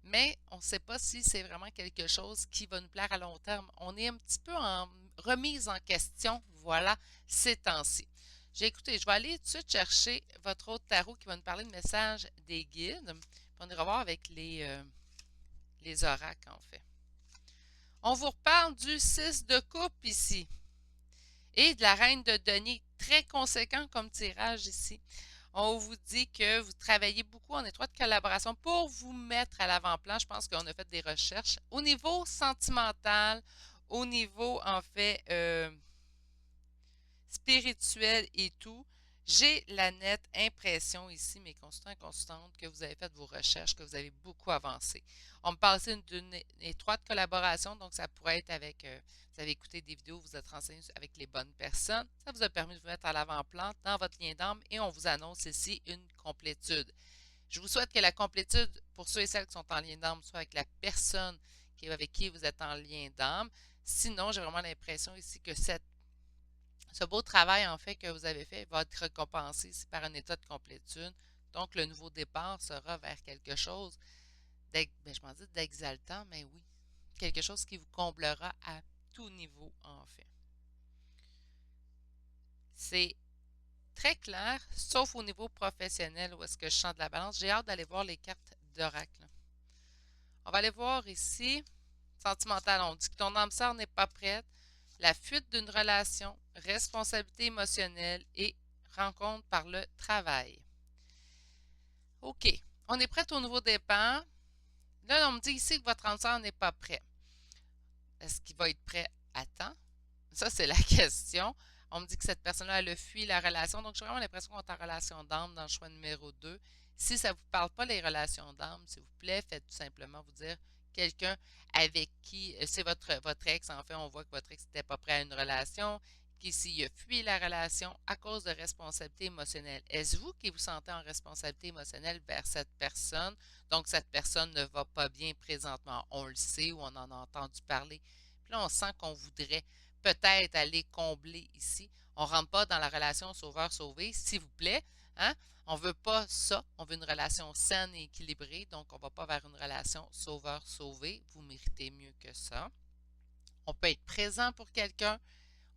mais on ne sait pas si c'est vraiment quelque chose qui va nous plaire à long terme. On est un petit peu en remise en question, voilà, ces temps-ci. J'ai écouté, je vais aller tout de suite chercher votre autre tarot qui va nous parler de message des guides. Puis on ira voir avec les oracles, en fait. On vous reparle du 6 de coupe ici et de la reine de denier. Très conséquent comme tirage ici. On vous dit que vous travaillez beaucoup en étroite collaboration pour vous mettre à l'avant-plan. Je pense qu'on a fait des recherches au niveau sentimental, au niveau, en fait, spirituel et tout. J'ai la nette impression ici, mes consultants et consultantes, que vous avez fait vos recherches, que vous avez beaucoup avancé. On me parle aussi d'une étroite collaboration, donc ça pourrait être avec, vous avez écouté des vidéos, vous êtes renseigné avec les bonnes personnes. Ça vous a permis de vous mettre à l'avant-plan dans votre lien d'âme et on vous annonce ici une complétude. Je vous souhaite que la complétude, pour ceux et celles qui sont en lien d'âme, soit avec la personne avec qui vous êtes en lien d'âme. Sinon, j'ai vraiment l'impression ici que ce beau travail, en fait, que vous avez fait va être récompensé ici par un état de complétude. Donc, le nouveau départ sera vers quelque chose, je m'en dis d'exaltant, mais oui, quelque chose qui vous comblera à tout niveau, en fait. C'est très clair, sauf au niveau professionnel où est-ce que je sens de la balance. J'ai hâte d'aller voir les cartes d'oracle. On va aller voir ici, sentimental. On dit que ton âme sœur n'est pas prête. La fuite d'une relation, responsabilité émotionnelle et rencontre par le travail. OK. On est prêt au nouveau départ. Là, on me dit ici que votre âme sœur n'est pas prêt. Est-ce qu'il va être prêt à temps? Ça, c'est la question. On me dit que cette personne-là, elle a fui la relation. Donc, j'ai vraiment l'impression qu'on est en relation d'âme dans le choix numéro 2. Si ça ne vous parle pas les relations d'âme, s'il vous plaît, faites tout simplement vous dire quelqu'un avec qui, c'est votre ex, en fait, on voit que votre ex n'était pas prêt à une relation, qu'ici, il a fui la relation à cause de responsabilité émotionnelle. Est-ce vous qui vous sentez en responsabilité émotionnelle vers cette personne? Donc, cette personne ne va pas bien présentement. On le sait ou on en a entendu parler. Puis là, on sent qu'on voudrait peut-être aller combler ici. On ne rentre pas dans la relation sauveur-sauvé, s'il vous plaît. Hein? On ne veut pas ça. On veut une relation saine et équilibrée. Donc, on ne va pas vers une relation sauveur-sauvé. Vous méritez mieux que ça. On peut être présent pour quelqu'un.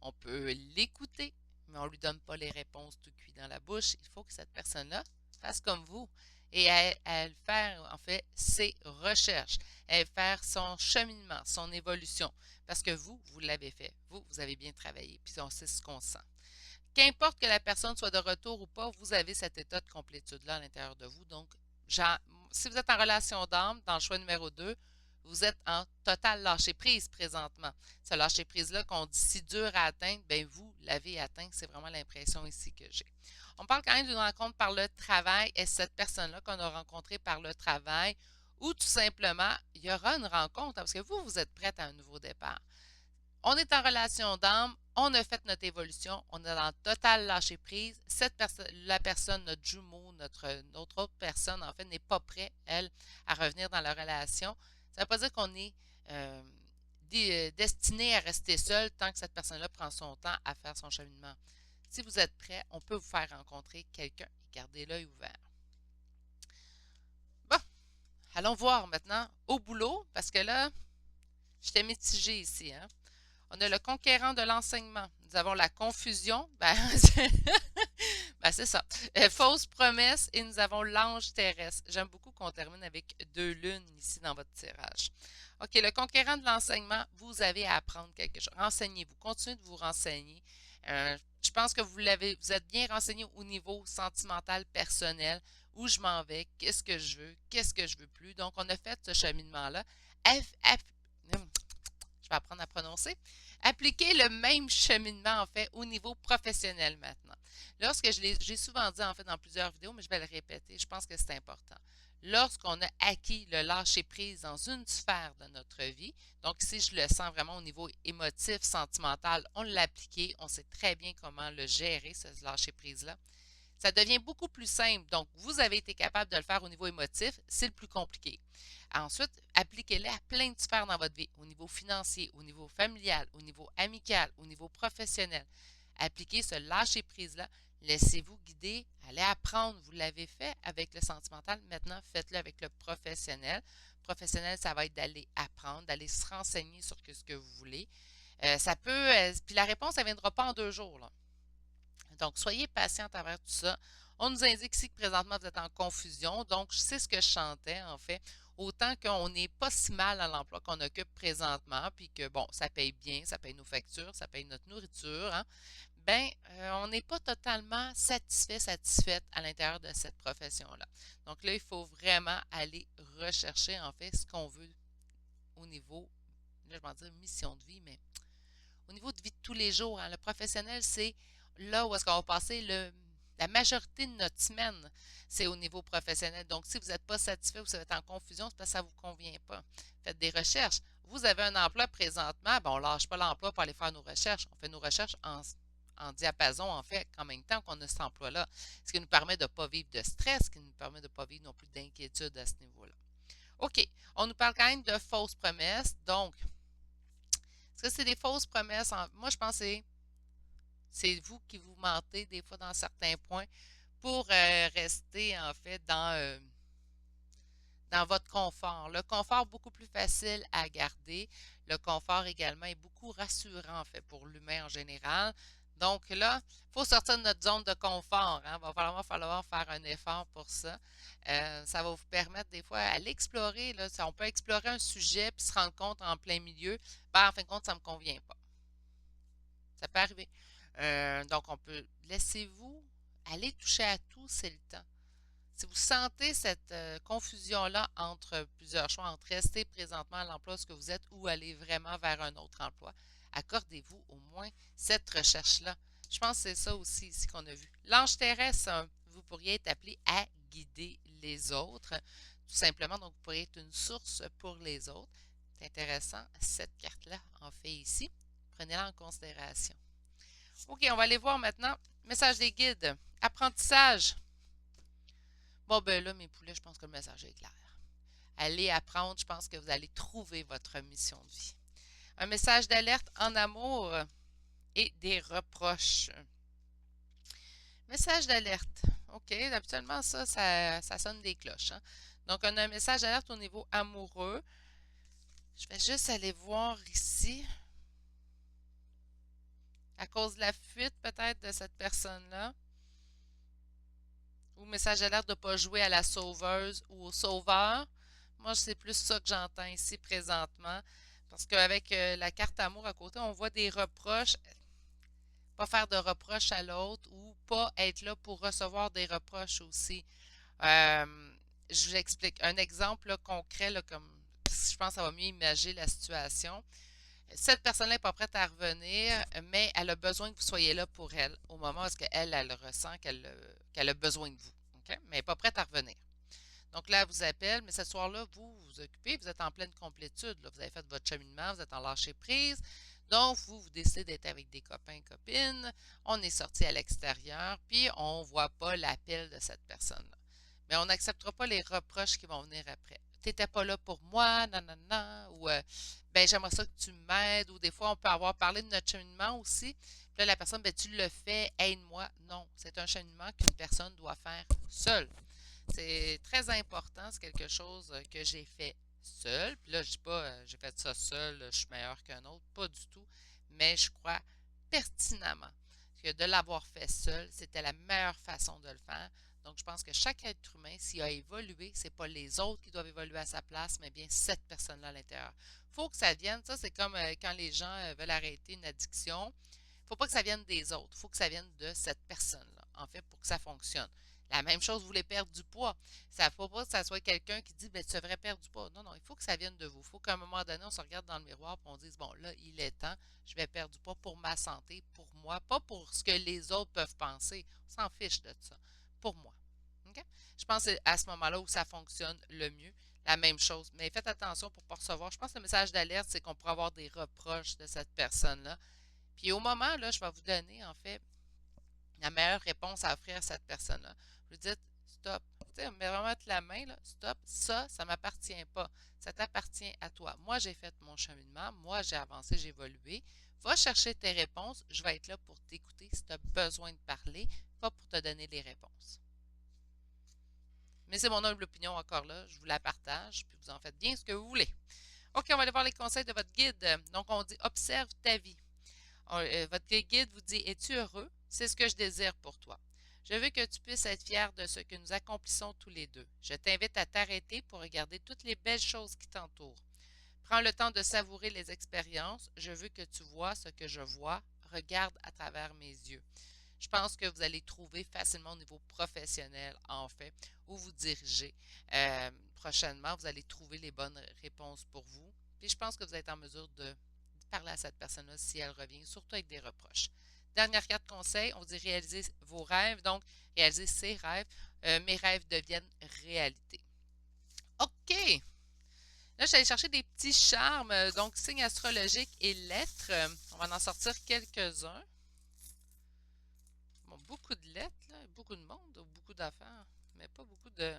On peut l'écouter, mais on ne lui donne pas les réponses tout cuit dans la bouche. Il faut que cette personne-là fasse comme vous et elle faire, en fait, ses recherches, elle faire son cheminement, son évolution. Parce que vous l'avez fait. Vous avez bien travaillé, puis on sait ce qu'on sent. Qu'importe que la personne soit de retour ou pas, vous avez cet état de complétude-là à l'intérieur de vous. Donc, genre, si vous êtes en relation d'âme, dans le choix numéro 2, vous êtes en total lâcher-prise présentement. Ce lâcher-prise-là qu'on dit si dur à atteindre, bien vous l'avez atteint. C'est vraiment l'impression ici que j'ai. On parle quand même d'une rencontre par le travail. Est-ce cette personne-là qu'on a rencontrée par le travail ou tout simplement, il y aura une rencontre parce que vous êtes prête à un nouveau départ. On est en relation d'âme, on a fait notre évolution, on est dans le total lâcher prise. La personne, notre jumeau, notre autre personne, en fait, n'est pas prête, elle, à revenir dans la relation. Ça ne veut pas dire qu'on est euh, destiné à rester seul tant que cette personne-là prend son temps à faire son cheminement. Si vous êtes prêt, on peut vous faire rencontrer quelqu'un et garder l'œil ouvert. Bon, allons voir maintenant au boulot, parce que là, j'étais mitigée ici, hein. On a le conquérant de l'enseignement. Nous avons la confusion. Ben, c'est ça. Fausse promesse et nous avons l'ange terrestre. J'aime beaucoup qu'on termine avec deux lunes ici dans votre tirage. OK, le conquérant de l'enseignement, vous avez à apprendre quelque chose. Renseignez-vous. Continuez de vous renseigner. Je pense que vous êtes bien renseigné au niveau sentimental, personnel, où je m'en vais, qu'est-ce que je veux plus. Donc, on a fait ce cheminement-là. Je vais apprendre à prononcer. Appliquer le même cheminement, en fait, au niveau professionnel maintenant. J'ai souvent dit, en fait, dans plusieurs vidéos, mais je vais le répéter, je pense que c'est important. Lorsqu'on a acquis le lâcher-prise dans une sphère de notre vie, donc si je le sens vraiment au niveau émotif, sentimental, on l'a appliqué, on sait très bien comment le gérer, ce lâcher-prise-là, ça devient beaucoup plus simple. Donc, vous avez été capable de le faire au niveau émotif, c'est le plus compliqué. Ensuite, appliquez-le à plein de sphères dans votre vie, au niveau financier, au niveau familial, au niveau amical, au niveau professionnel. Appliquez ce lâcher-prise-là. Laissez-vous guider, allez apprendre. Vous l'avez fait avec le sentimental, maintenant faites-le avec le professionnel. Professionnel, ça va être d'aller apprendre, d'aller se renseigner sur ce que vous voulez. Puis la réponse, elle ne viendra pas en 2 jours, là. Donc, soyez patient avec tout ça. On nous indique ici que présentement, vous êtes en confusion. Donc, c'est ce que je chantais, en fait. Autant qu'on n'est pas si mal à l'emploi qu'on occupe présentement, puis que, bon, ça paye bien, ça paye nos factures, ça paye notre nourriture, hein, ben, on n'est pas totalement satisfaite à l'intérieur de cette profession-là. Donc là, il faut vraiment aller rechercher, en fait, ce qu'on veut au niveau, là, je vais en dire mission de vie, mais au niveau de vie de tous les jours, hein, le professionnel, c'est là où est-ce qu'on va passer la majorité de notre semaine, c'est au niveau professionnel. Donc, si vous n'êtes pas satisfait ou si vous êtes en confusion, c'est parce que ça ne vous convient pas. Faites des recherches. Vous avez un emploi présentement, ben, on ne lâche pas l'emploi pour aller faire nos recherches. On fait nos recherches en diapason, en fait, en même temps qu'on a cet emploi-là. Ce qui nous permet de ne pas vivre de stress, ce qui nous permet de ne pas vivre non plus d'inquiétude à ce niveau-là. OK. On nous parle quand même de fausses promesses. Donc, est-ce que c'est des fausses promesses? Moi, je pense que c'est vous qui vous mentez des fois dans certains points pour rester en fait dans votre confort. Le confort beaucoup plus facile à garder. Le confort également est beaucoup rassurant en fait pour l'humain en général. Donc là, il faut sortir de notre zone de confort, hein. Il va falloir faire un effort pour ça. Ça va vous permettre des fois à l'explorer. Là, on peut explorer un sujet puis se rendre compte en plein milieu, ben, en fin de compte, ça ne me convient pas. Ça peut arriver. Donc, on peut, laissez-vous aller toucher à tout, c'est le temps. Si vous sentez cette confusion-là entre plusieurs choix, entre rester présentement à l'emploi où vous êtes ou aller vraiment vers un autre emploi, accordez-vous au moins cette recherche-là. Je pense que c'est ça aussi ici qu'on a vu. L'ange terrestre, vous pourriez être appelé à guider les autres, tout simplement. Donc, vous pourriez être une source pour les autres. C'est intéressant, cette carte-là en fait ici. Prenez-la en considération. OK, on va aller voir maintenant. Message des guides. Apprentissage. Bon, ben là, mes poulets, je pense que le message est clair. Allez apprendre, je pense que vous allez trouver votre mission de vie. Un message d'alerte en amour et des reproches. Message d'alerte. OK, habituellement, ça sonne des cloches. Hein? Donc, on a un message d'alerte au niveau amoureux. Je vais juste aller voir ici. À cause de la fuite, peut-être, de cette personne-là. Ou message d'alerte de ne pas jouer à la sauveuse ou au sauveur. Moi, c'est plus ça que j'entends ici présentement. Parce qu'avec la carte amour à côté, on voit des reproches. Pas faire de reproches à l'autre ou pas être là pour recevoir des reproches aussi. Je vous explique. Un exemple là, concret, là, comme je pense que ça va mieux imaginer la situation. Cette personne-là n'est pas prête à revenir, mais elle a besoin que vous soyez là pour elle au moment où elle ressent qu'elle a besoin de vous. OK? Mais elle n'est pas prête à revenir. Donc là, elle vous appelle, mais ce soir-là, vous vous occupez, vous êtes en pleine complétude. Là. Vous avez fait votre cheminement, vous êtes en lâcher prise. Donc, vous décidez d'être avec des copains et copines. On est sorti à l'extérieur, puis on ne voit pas l'appel de cette personne-là. Mais on n'acceptera pas les reproches qui vont venir après. T'étais pas là pour moi, nanana, ou ben j'aimerais ça que tu m'aides, ou des fois on peut avoir parlé de notre cheminement aussi. Puis là, la personne, ben tu le fais, aide-moi. Non, c'est un cheminement qu'une personne doit faire seule. C'est très important, c'est quelque chose que j'ai fait seul. Puis là, je dis pas, j'ai fait ça seul, je suis meilleur qu'un autre, pas du tout. Mais je crois pertinemment que de l'avoir fait seul, c'était la meilleure façon de le faire. Donc, je pense que chaque être humain, s'il a évolué, c'est pas les autres qui doivent évoluer à sa place, mais bien cette personne-là à l'intérieur. Il faut que ça vienne, ça c'est comme quand les gens veulent arrêter une addiction. Il ne faut pas que ça vienne des autres, il faut que ça vienne de cette personne-là, en fait, pour que ça fonctionne. La même chose, vous voulez perdre du poids. Ça ne faut pas que ça soit quelqu'un qui dit, ben, tu devrais perdre du poids. Non, non, il faut que ça vienne de vous. Il faut qu'à un moment donné, on se regarde dans le miroir et on dise, bon, là, il est temps, je vais perdre du poids pour ma santé, pour moi, pas pour ce que les autres peuvent penser. On s'en fiche de ça. Pour moi. OK? Je pense que c'est à ce moment-là où ça fonctionne le mieux. La même chose. Mais faites attention pour ne pas recevoir. Je pense que le message d'alerte, c'est qu'on pourrait avoir des reproches de cette personne-là. Puis au moment, là, je vais vous donner, en fait, la meilleure réponse à offrir à cette personne-là. Vous dites, stop. Tu sais, mais vraiment mettre la main, là, stop, ça ne m'appartient pas. Ça t'appartient à toi. Moi, j'ai fait mon cheminement. Moi, j'ai avancé, j'ai évolué. Va chercher tes réponses. Je vais être là pour t'écouter si tu as besoin de parler, pas pour te donner les réponses. Mais c'est mon humble opinion encore là. Je vous la partage, puis vous en faites bien ce que vous voulez. OK, on va aller voir les conseils de votre guide. Donc, on dit observe ta vie. Votre guide vous dit, es-tu heureux? C'est ce que je désire pour toi. Je veux que tu puisses être fier de ce que nous accomplissons tous les deux. Je t'invite à t'arrêter pour regarder toutes les belles choses qui t'entourent. Prends le temps de savourer les expériences. Je veux que tu vois ce que je vois. Regarde à travers mes yeux. Je pense que vous allez trouver facilement au niveau professionnel, en fait, où vous dirigez. Prochainement, vous allez trouver les bonnes réponses pour vous. Puis je pense que vous êtes en mesure de parler à cette personne-là si elle revient, surtout avec des reproches. Dernière carte conseil, on dit réaliser vos rêves, donc réaliser ses rêves. Mes rêves deviennent réalité. OK! Là, je suis allée chercher des petits charmes, donc signes astrologiques et lettres. On va en sortir quelques-uns. Bon, beaucoup de lettres, là, beaucoup de monde, beaucoup d'affaires, mais pas beaucoup de...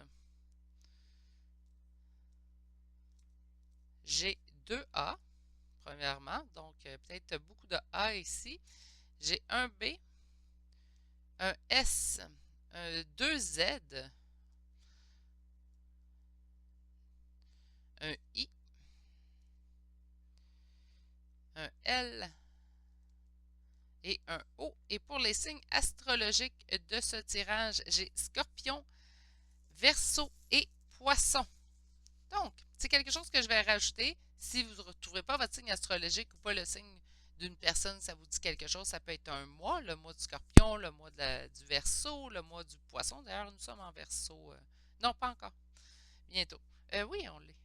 J'ai deux A, premièrement, donc peut-être beaucoup de A ici. J'ai un B, un S, deux Z, un I, un L et un O. Et pour les signes astrologiques de ce tirage, j'ai Scorpion, Verseau et Poisson. Donc, c'est quelque chose que je vais rajouter si vous ne retrouvez pas votre signe astrologique ou pas le signe d'une personne, ça vous dit quelque chose. Ça peut être un mois, le mois du Scorpion, le mois du Verseau, le mois du Poisson. D'ailleurs, nous sommes en Verseau. Non, pas encore. Bientôt. Oui, on l'est.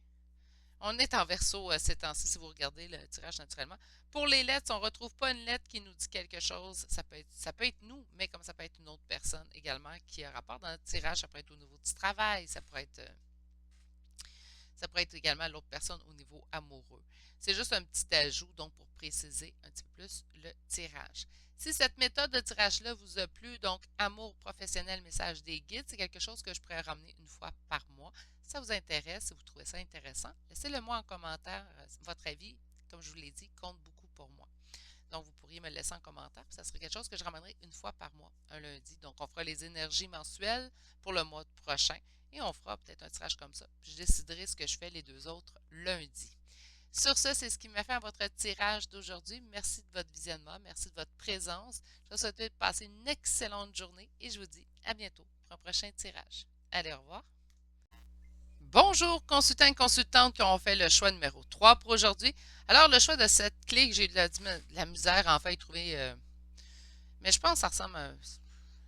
On est en Verseau ces temps-ci, si vous regardez le tirage naturellement. Pour les lettres, on ne retrouve pas une lettre qui nous dit quelque chose. Ça peut être nous, mais comme ça peut être une autre personne également qui a rapport dans notre tirage. Ça peut être au niveau du travail, ça pourrait être également l'autre personne au niveau amoureux. C'est juste un petit ajout, donc pour préciser un petit peu plus le tirage. Si cette méthode de tirage-là vous a plu, donc amour professionnel, message des guides, c'est quelque chose que je pourrais ramener une fois par mois. Si ça vous intéresse, si vous trouvez ça intéressant, laissez-le moi en commentaire. Votre avis, comme je vous l'ai dit, compte beaucoup pour moi. Donc, vous pourriez me le laisser en commentaire. Ça serait quelque chose que je ramènerai une fois par mois, un lundi. Donc, on fera les énergies mensuelles pour le mois prochain et on fera peut-être un tirage comme ça. Puis, je déciderai ce que je fais les deux autres lundis. Sur ce, c'est ce qui m'a fait à votre tirage d'aujourd'hui. Merci de votre visionnement. Merci de votre présence. Je vous souhaite de passer une excellente journée et je vous dis à bientôt pour un prochain tirage. Allez, au revoir. Bonjour, consultants et consultantes qui ont fait le choix numéro 3 pour aujourd'hui. Alors, le choix de cette clé que j'ai eu de la misère à enfin y trouver, mais je pense que ça ressemble à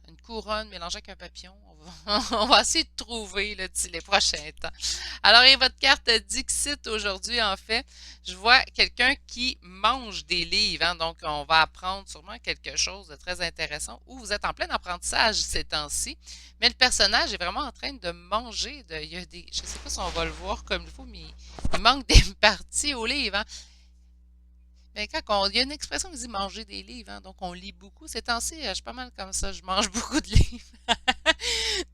une couronne mélangée avec un papillon. On va essayer de trouver là, d'ici les prochains temps. Alors, et votre carte Dixit aujourd'hui, en fait, je vois quelqu'un qui mange des livres. Hein, donc, on va apprendre sûrement quelque chose de très intéressant ou vous êtes en plein apprentissage ces temps-ci. Mais le personnage est vraiment en train de manger. Il y a des, je ne sais pas si on va le voir comme il faut, mais il manque des parties au livre. Hein. Mais il y a une expression qui dit manger des livres, hein, donc on lit beaucoup. Ces temps-ci, je suis pas mal comme ça, je mange beaucoup de livres.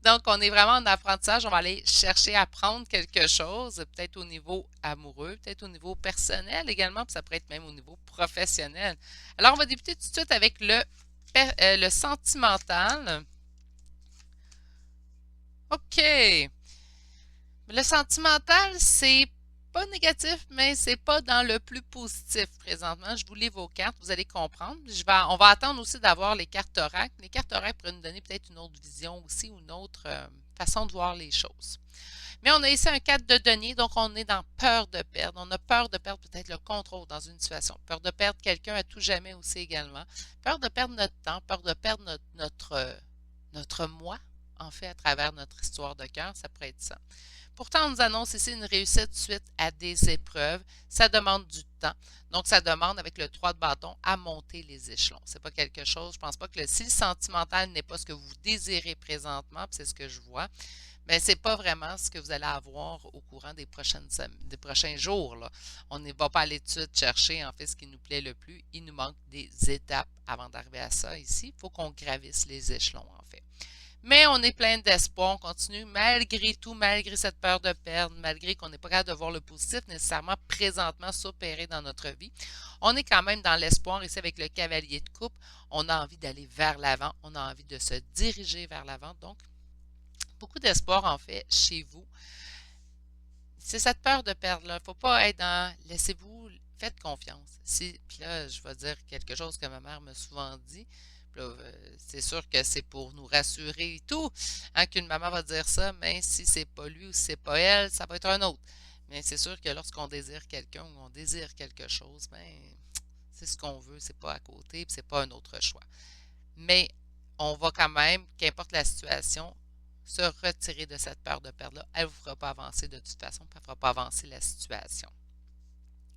Donc, on est vraiment en apprentissage, on va aller chercher à apprendre quelque chose, peut-être au niveau amoureux, peut-être au niveau personnel également, puis ça pourrait être même au niveau professionnel. Alors, on va débuter tout de suite avec le sentimental. OK. Le sentimental, c'est pas négatif, mais c'est pas dans le plus positif présentement. Je vous lis vos cartes, vous allez comprendre. On va attendre aussi d'avoir les cartes oracles. Les cartes oracles pourraient nous donner peut-être une autre vision aussi ou une autre façon de voir les choses. Mais on a ici un 4 de denier, donc on est dans peur de perdre. On a peur de perdre peut-être le contrôle dans une situation. Peur de perdre quelqu'un à tout jamais aussi également. Peur de perdre notre temps, peur de perdre notre moi, en fait, à travers notre histoire de cœur. Ça pourrait être ça. Pourtant, on nous annonce ici une réussite suite à des épreuves. Ça demande du temps. Donc, ça demande, avec le 3 de bâton, à monter les échelons. C'est pas quelque chose, je pense pas que si le sentimental n'est pas ce que vous désirez présentement, puis c'est ce que je vois, mais c'est pas vraiment ce que vous allez avoir au courant des prochains jours. Là. On ne va pas aller tout de suite chercher, en fait, ce qui nous plaît le plus. Il nous manque des étapes avant d'arriver à ça ici. Il faut qu'on gravisse les échelons, en fait. Mais on est plein d'espoir, on continue malgré tout, malgré cette peur de perdre, malgré qu'on n'est pas capable de voir le positif nécessairement présentement s'opérer dans notre vie. On est quand même dans l'espoir ici avec le cavalier de coupe. On a envie d'aller vers l'avant, on a envie de se diriger vers l'avant. Donc, beaucoup d'espoir en fait chez vous. C'est cette peur de perdre là. Il ne faut pas être dans laissez-vous, faites confiance. Puis là, je vais dire quelque chose que ma mère m'a souvent dit. C'est sûr que c'est pour nous rassurer et tout, hein, qu'une maman va dire ça, mais si c'est pas lui ou si c'est pas elle, ça va être un autre. Mais c'est sûr que lorsqu'on désire quelqu'un ou on désire quelque chose, ben, c'est ce qu'on veut, c'est pas à côté, puis c'est pas un autre choix. Mais on va quand même, qu'importe la situation, se retirer de cette peur de perdre-là. Elle ne vous fera pas avancer de toute façon, puis elle ne fera pas avancer la situation.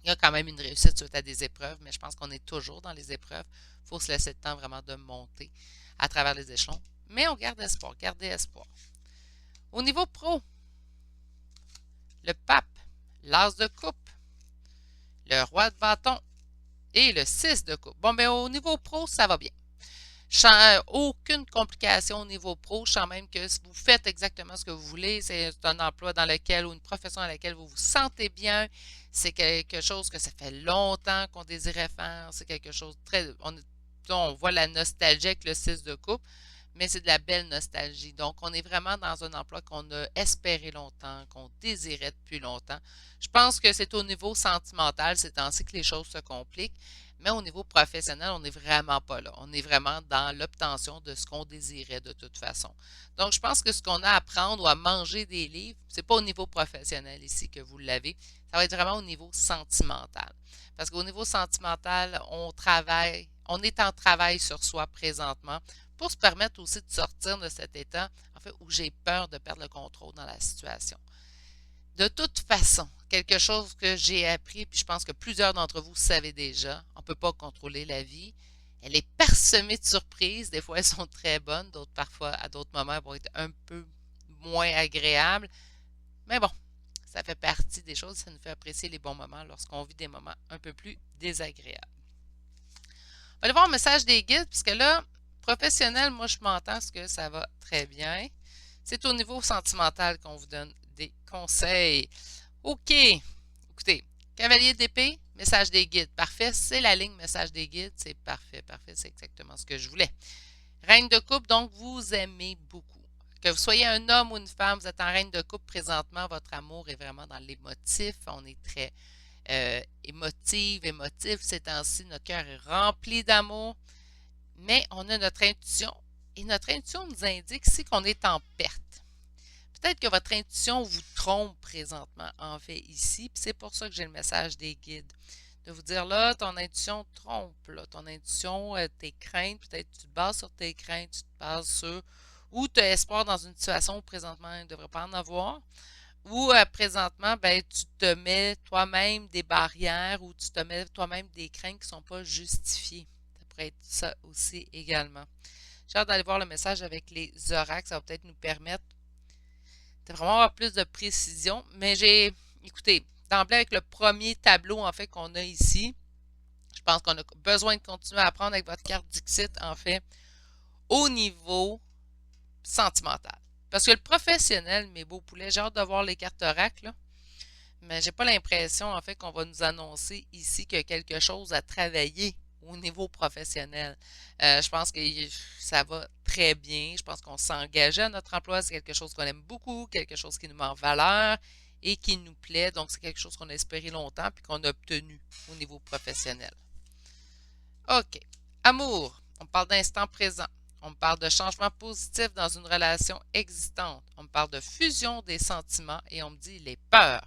Il y a quand même une réussite suite à des épreuves, mais je pense qu'on est toujours dans les épreuves. Il faut se laisser le temps vraiment de monter à travers les échelons. Mais on garde espoir, gardez espoir. Au niveau pro, le pape, l'as de coupe, le roi de bâton et le 6 de coupe. Bon, mais au niveau pro, ça va bien. Aucune complication au niveau pro. Je sens même que si vous faites exactement ce que vous voulez, c'est un emploi dans lequel ou une profession dans laquelle vous vous sentez bien. C'est quelque chose que ça fait longtemps qu'on désirait faire. C'est quelque chose de très. On voit la nostalgie avec le 6 de coupe, mais c'est de la belle nostalgie. Donc, on est vraiment dans un emploi qu'on a espéré longtemps, qu'on désirait depuis longtemps. Je pense que c'est au niveau sentimental ces temps-ci que les choses se compliquent. Mais au niveau professionnel, on n'est vraiment pas là. On est vraiment dans l'obtention de ce qu'on désirait de toute façon. Donc, je pense que ce qu'on a à apprendre ou à manger des livres, c'est pas au niveau professionnel ici que vous l'avez. Ça va être vraiment au niveau sentimental. Parce qu'au niveau sentimental, on est en travail sur soi présentement pour se permettre aussi de sortir de cet état, en fait, où j'ai peur de perdre le contrôle dans la situation. De toute façon, quelque chose que j'ai appris, puis je pense que plusieurs d'entre vous savez déjà, on ne peut pas contrôler la vie. Elle est parsemée de surprises. Des fois, elles sont très bonnes, d'autres parfois, à d'autres moments, elles vont être un peu moins agréables. Mais bon, ça fait partie des choses, ça nous fait apprécier les bons moments lorsqu'on vit des moments un peu plus désagréables. On va aller voir le message des guides, puisque là, professionnel, moi, je m'entends ce que ça va très bien. C'est au niveau sentimental qu'on vous donne des conseils. OK. Écoutez, cavalier d'épée, message des guides. Parfait. C'est la ligne message des guides. C'est parfait, parfait. C'est exactement ce que je voulais. Reine de coupe, donc vous aimez beaucoup. Que vous soyez un homme ou une femme, vous êtes en reine de coupe présentement, votre amour est vraiment dans l'émotif. On est très émotif ces temps-ci. Notre cœur est rempli d'amour, mais on a notre intuition et notre intuition nous indique ici qu'on est en perte. Peut-être que votre intuition vous trompe présentement, en fait, ici, puis c'est pour ça que j'ai le message des guides. De vous dire, là, ton intuition trompe, là, ton intuition, tes craintes, peut-être tu te bases sur tes craintes, tu te bases sur, ou tu as espoir dans une situation où présentement il ne devrait pas en avoir, ou présentement, ben, tu te mets toi-même des barrières, ou tu te mets toi-même des craintes qui ne sont pas justifiées. Ça pourrait être ça aussi également. J'ai hâte d'aller voir le message avec les oracles, ça va peut-être nous permettre de vraiment avoir plus de précision. Mais écoutez, d'emblée avec le premier tableau en fait qu'on a ici, je pense qu'on a besoin de continuer à apprendre avec votre carte Dixit en fait au niveau sentimental. Parce que le professionnel, mes beaux poulets, j'ai hâte de voir les cartes oracles, là, mais j'ai pas l'impression en fait qu'on va nous annoncer ici qu'il y a quelque chose à travailler au niveau professionnel. Je pense que ça va très bien. Je pense qu'on s'est engagé à notre emploi. C'est quelque chose qu'on aime beaucoup, quelque chose qui nous met en valeur et qui nous plaît. Donc, c'est quelque chose qu'on a espéré longtemps puis qu'on a obtenu au niveau professionnel. OK. Amour. On parle d'instant présent. On me parle de changement positif dans une relation existante. On me parle de fusion des sentiments et on me dit les peurs.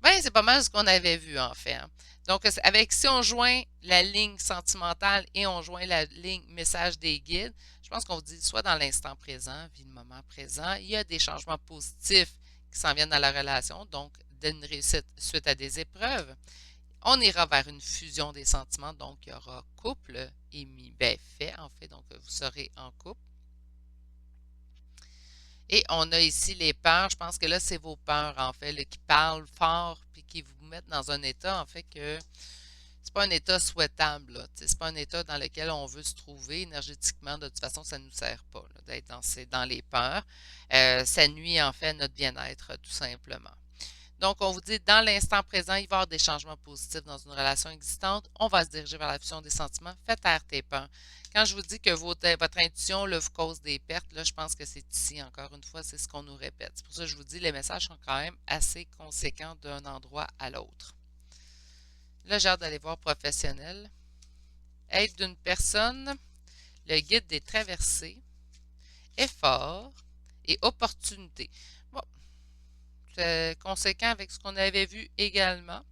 Ben, c'est pas mal ce qu'on avait vu, en fait, hein. Donc, si on joint la ligne sentimentale et on joint la ligne message des guides, je pense qu'on vous dit soit dans l'instant présent, vie le moment présent, il y a des changements positifs qui s'en viennent dans la relation, donc d'une réussite suite à des épreuves. On ira vers une fusion des sentiments, donc il y aura couple et ben, fait, en fait, donc vous serez en couple. Et on a ici les peurs. Je pense que là, c'est vos peurs, en fait, là, qui parlent fort puis qui vous mettent dans un état, en fait, que c'est pas un état souhaitable, là. C'est pas un état dans lequel on veut se trouver énergétiquement. De toute façon, ça ne nous sert pas d'être dans les peurs. Ça nuit, en fait, à notre bien-être, tout simplement. Donc, on vous dit, dans l'instant présent, il va y avoir des changements positifs dans une relation existante. On va se diriger vers la fusion des sentiments. Faites taire tes peurs. Quand je vous dis que votre intuition là, vous cause des pertes, là, je pense que c'est ici, encore une fois, c'est ce qu'on nous répète. C'est pour ça que je vous dis, les messages sont quand même assez conséquents d'un endroit à l'autre. Là, j'ai hâte d'aller voir professionnel. Aide d'une personne, le guide des traversées, effort et opportunité. Bon, c'est conséquent avec ce qu'on avait vu également.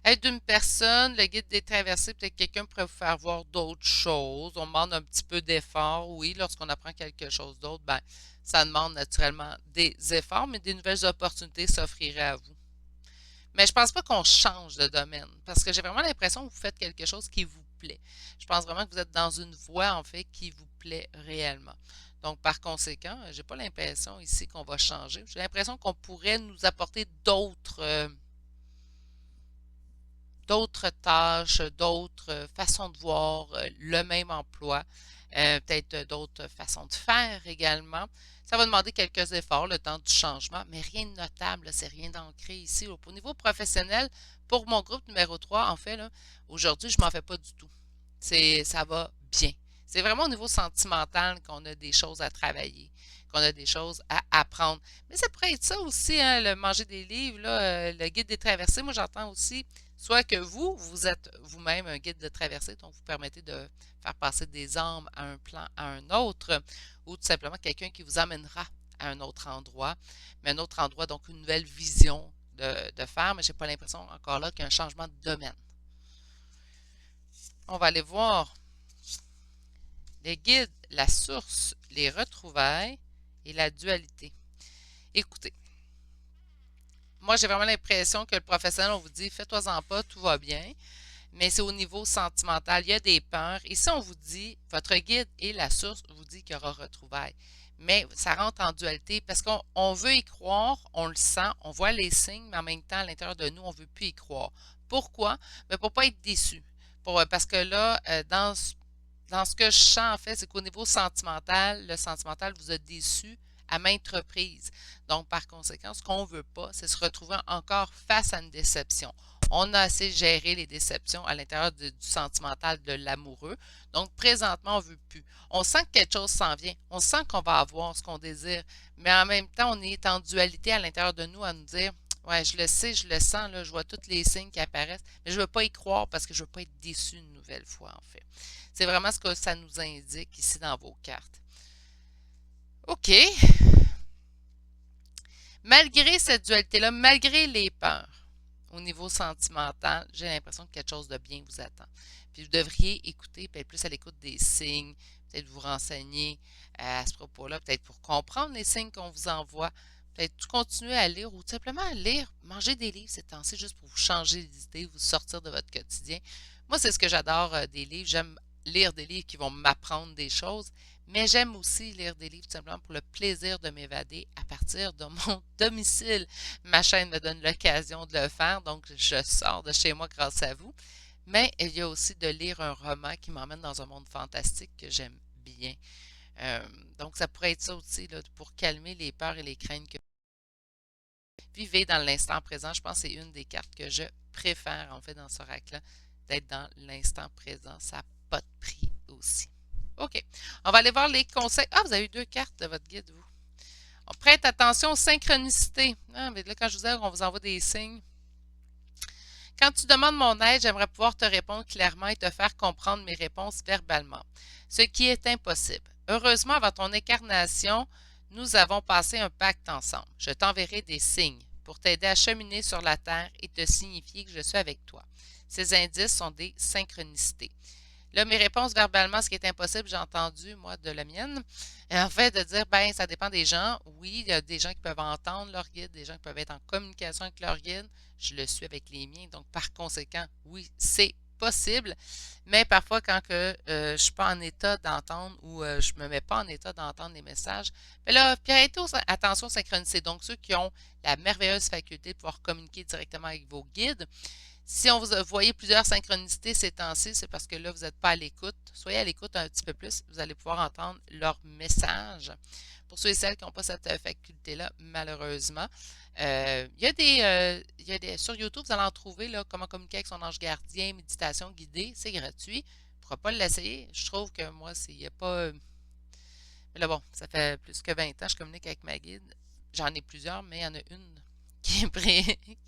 Aide d'une personne, le guide des traversées, peut-être quelqu'un pourrait vous faire voir d'autres choses. On demande un petit peu d'effort, oui. Lorsqu'on apprend quelque chose d'autre, ben, ça demande naturellement des efforts, mais des nouvelles opportunités s'offriraient à vous. Mais je pense pas qu'on change de domaine, parce que j'ai vraiment l'impression que vous faites quelque chose qui vous plaît. Je pense vraiment que vous êtes dans une voie, en fait, qui vous plaît réellement. Donc, par conséquent, j'ai pas l'impression ici qu'on va changer. J'ai l'impression qu'on pourrait nous apporter d'autres tâches, d'autres façons de voir le même emploi, peut-être d'autres façons de faire également. Ça va demander quelques efforts, le temps du changement, mais rien de notable, c'est rien d'ancré ici. Au niveau professionnel, pour mon groupe numéro 3, en fait, là, aujourd'hui, je ne m'en fais pas du tout. Ça va bien. C'est vraiment au niveau sentimental qu'on a des choses à travailler, qu'on a des choses à apprendre. Mais ça pourrait être ça aussi, hein, le manger des livres, là, le guide des traversées. Moi, j'entends aussi Soit que vous êtes vous-même un guide de traversée, donc vous permettez de faire passer des âmes à un plan à un autre, ou tout simplement quelqu'un qui vous amènera à un autre endroit, mais un autre endroit, donc une nouvelle vision de faire, mais j'ai pas l'impression encore là qu'il y a un changement de domaine. On va aller voir les guides, la source, les retrouvailles et la dualité. Écoutez, moi j'ai vraiment l'impression que le professionnel, on vous dit fais-toi-en pas, tout va bien, mais c'est au niveau sentimental, il y a des peurs. Ici, on vous dit, votre guide et la source vous dit qu'il y aura retrouvailles. Mais ça rentre en dualité parce qu'on veut y croire, on le sent, on voit les signes, mais en même temps, à l'intérieur de nous, on ne veut plus y croire. Pourquoi? Mais pour ne pas être déçu. Parce que là, dans ce que je sens, en fait, c'est qu'au niveau sentimental, le sentimental vous a déçu à maintes reprises. Donc, par conséquent, ce qu'on ne veut pas, c'est se retrouver encore face à une déception. On a assez géré les déceptions à l'intérieur du sentimental de l'amoureux. Donc, présentement, on ne veut plus. On sent que quelque chose s'en vient. On sent qu'on va avoir ce qu'on désire. Mais en même temps, on est en dualité à l'intérieur de nous à nous dire, ouais, je le sais, je le sens, là, je vois tous les signes qui apparaissent, mais je ne veux pas y croire parce que je ne veux pas être déçu une nouvelle fois, en fait. C'est vraiment ce que ça nous indique ici dans vos cartes. OK. Malgré cette dualité-là, malgré les peurs au niveau sentimental, j'ai l'impression que quelque chose de bien vous attend. Puis vous devriez écouter, peut-être plus à l'écoute des signes, peut-être vous renseigner à ce propos-là, peut-être pour comprendre les signes qu'on vous envoie, peut-être continuer à lire ou tout simplement à lire, manger des livres ces temps-ci juste pour vous changer d'idée, vous sortir de votre quotidien. Moi, c'est ce que j'adore des livres. J'aime lire des livres qui vont m'apprendre des choses, mais j'aime aussi lire des livres tout simplement pour le plaisir de m'évader à partir de mon domicile. Ma chaîne me donne l'occasion de le faire, donc je sors de chez moi grâce à vous. Mais il y a aussi de lire un roman qui m'emmène dans un monde fantastique que j'aime bien. Euh, donc ça pourrait être ça aussi là, pour calmer les peurs et les craintes que vous vivez dans l'instant présent. Je pense que c'est une des cartes que je préfère en fait dans ce oracle-là, d'être dans l'instant présent. Ça n'a pas de prix aussi. OK. On va aller voir les conseils. Ah, vous avez eu deux cartes de votre guide, vous. On prête attention aux synchronicités. Ah, mais là, quand je vous dis qu'on vous envoie des signes. Quand tu demandes mon aide, j'aimerais pouvoir te répondre clairement et te faire comprendre mes réponses verbalement, ce qui est impossible. Heureusement, avant ton incarnation, nous avons passé un pacte ensemble. Je t'enverrai des signes pour t'aider à cheminer sur la Terre et te signifier que je suis avec toi. Ces indices sont des synchronicités. Là, mes réponses verbalement, ce qui est impossible, j'ai entendu, moi, de la mienne. Et en fait, de dire, ben, ça dépend des gens. Oui, il y a des gens qui peuvent entendre leur guide, des gens qui peuvent être en communication avec leur guide. Je le suis avec les miens. Donc, par conséquent, oui, c'est possible. Mais parfois, quand je ne suis pas en état d'entendre ou je ne me mets pas en état d'entendre les messages, mais là, puis attention synchronicité. Donc, ceux qui ont la merveilleuse faculté de pouvoir communiquer directement avec vos guides, si on vous voyez plusieurs synchronicités ces temps-ci, c'est parce que là, vous n'êtes pas à l'écoute. Soyez à l'écoute un petit peu plus, vous allez pouvoir entendre leur message. Pour ceux et celles qui n'ont pas cette faculté-là, malheureusement, il y a des, sur YouTube, vous allez en trouver là, comment communiquer avec son ange gardien, méditation guidée, c'est gratuit. Pourquoi pas l'essayer? Je trouve que moi, il n'y a pas. Mais là, bon, ça fait plus que 20 ans que je communique avec ma guide. J'en ai plusieurs, mais il y en a une qui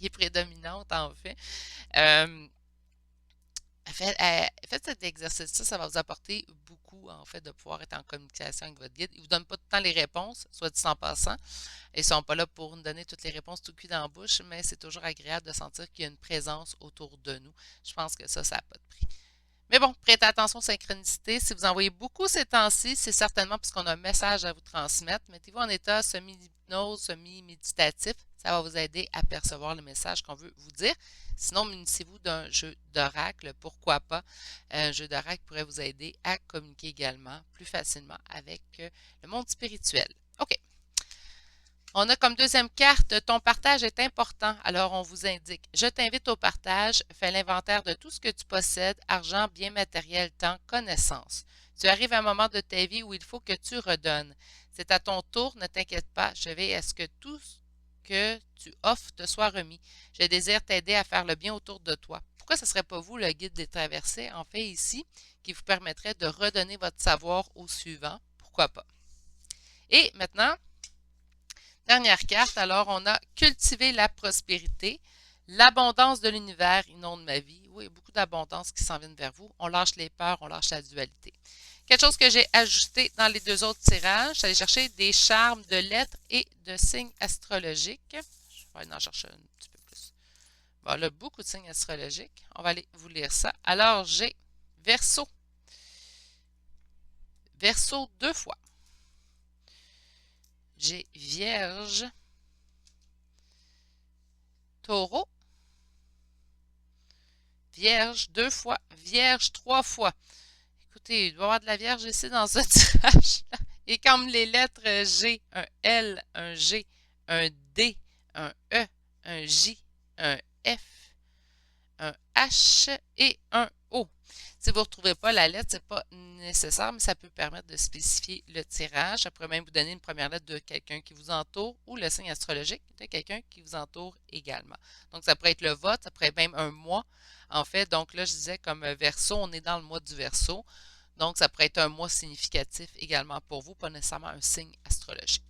est prédominante, en fait. Euh, faites cet exercice-là, ça va vous apporter beaucoup, en fait, de pouvoir être en communication avec votre guide. Il ne vous donne pas tout le temps les réponses, soit dit en passant. Ils ne sont pas là pour nous donner toutes les réponses tout cuit dans la bouche, mais c'est toujours agréable de sentir qu'il y a une présence autour de nous. Je pense que ça n'a pas de prix. Mais bon, prêtez attention aux synchronicités. Si vous envoyez beaucoup ces temps-ci, c'est certainement parce qu'on a un message à vous transmettre. Mettez-vous en état semi-hypnose, semi-méditatif. Ça va vous aider à percevoir le message qu'on veut vous dire. Sinon, munissez-vous d'un jeu d'oracle. Pourquoi pas? Un jeu d'oracle pourrait vous aider à communiquer également plus facilement avec le monde spirituel. OK. On a comme deuxième carte, ton partage est important, alors on vous indique, je t'invite au partage, fais l'inventaire de tout ce que tu possèdes, argent, biens matériels, temps, connaissances. Tu arrives à un moment de ta vie où il faut que tu redonnes. C'est à ton tour, ne t'inquiète pas, je veille à ce que tout ce que tu offres te soit remis. Je désire t'aider à faire le bien autour de toi. Pourquoi ce ne serait pas vous le guide des traversées, en fait ici, qui vous permettrait de redonner votre savoir au suivant? Pourquoi pas? Et maintenant, dernière carte, alors on a cultiver la prospérité. L'abondance de l'univers inonde ma vie. Oui, beaucoup d'abondance qui s'en viennent vers vous. On lâche les peurs, on lâche la dualité. Quelque chose que j'ai ajouté dans les deux autres tirages, c'est aller chercher des charmes de lettres et de signes astrologiques. Je vais aller en chercher un petit peu plus. Voilà, beaucoup de signes astrologiques. On va aller vous lire ça. Alors, j'ai Verseau. Verseau deux fois. J'ai Vierge. Taureau. Vierge deux fois. Vierge trois fois. Écoutez, il doit y avoir de la Vierge ici dans ce tirage-là. Et comme les lettres G, un L, un G, un D, un E, un J, un F, un H et un O. Si vous ne retrouvez pas la lettre, ce n'est pas nécessaire, mais ça peut permettre de spécifier le tirage. Ça pourrait même vous donner une première lettre de quelqu'un qui vous entoure ou le signe astrologique de quelqu'un qui vous entoure également. Donc, ça pourrait être le vote, ça pourrait être même un mois. En fait, donc là, je disais comme Verseau, on est dans le mois du Verseau. Donc, ça pourrait être un mois significatif également pour vous, pas nécessairement un signe astrologique.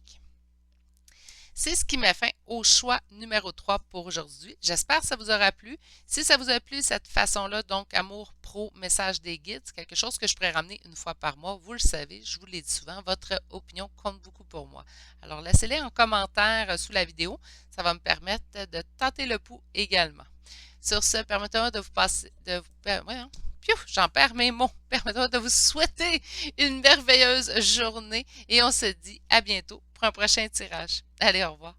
C'est ce qui met fin au choix numéro 3 pour aujourd'hui. J'espère que ça vous aura plu. Si ça vous a plu, cette façon-là, donc Amour Pro, message des guides, c'est quelque chose que je pourrais ramener une fois par mois. Vous le savez, je vous l'ai dit souvent, votre opinion compte beaucoup pour moi. Alors, laissez-les en commentaire sous la vidéo. Ça va me permettre de tenter le pouls également. Sur ce, permettez-moi de vous passer, j'en perds mes mots. Permettez-moi de vous souhaiter une merveilleuse journée et on se dit à bientôt pour un prochain tirage. Allez, au revoir.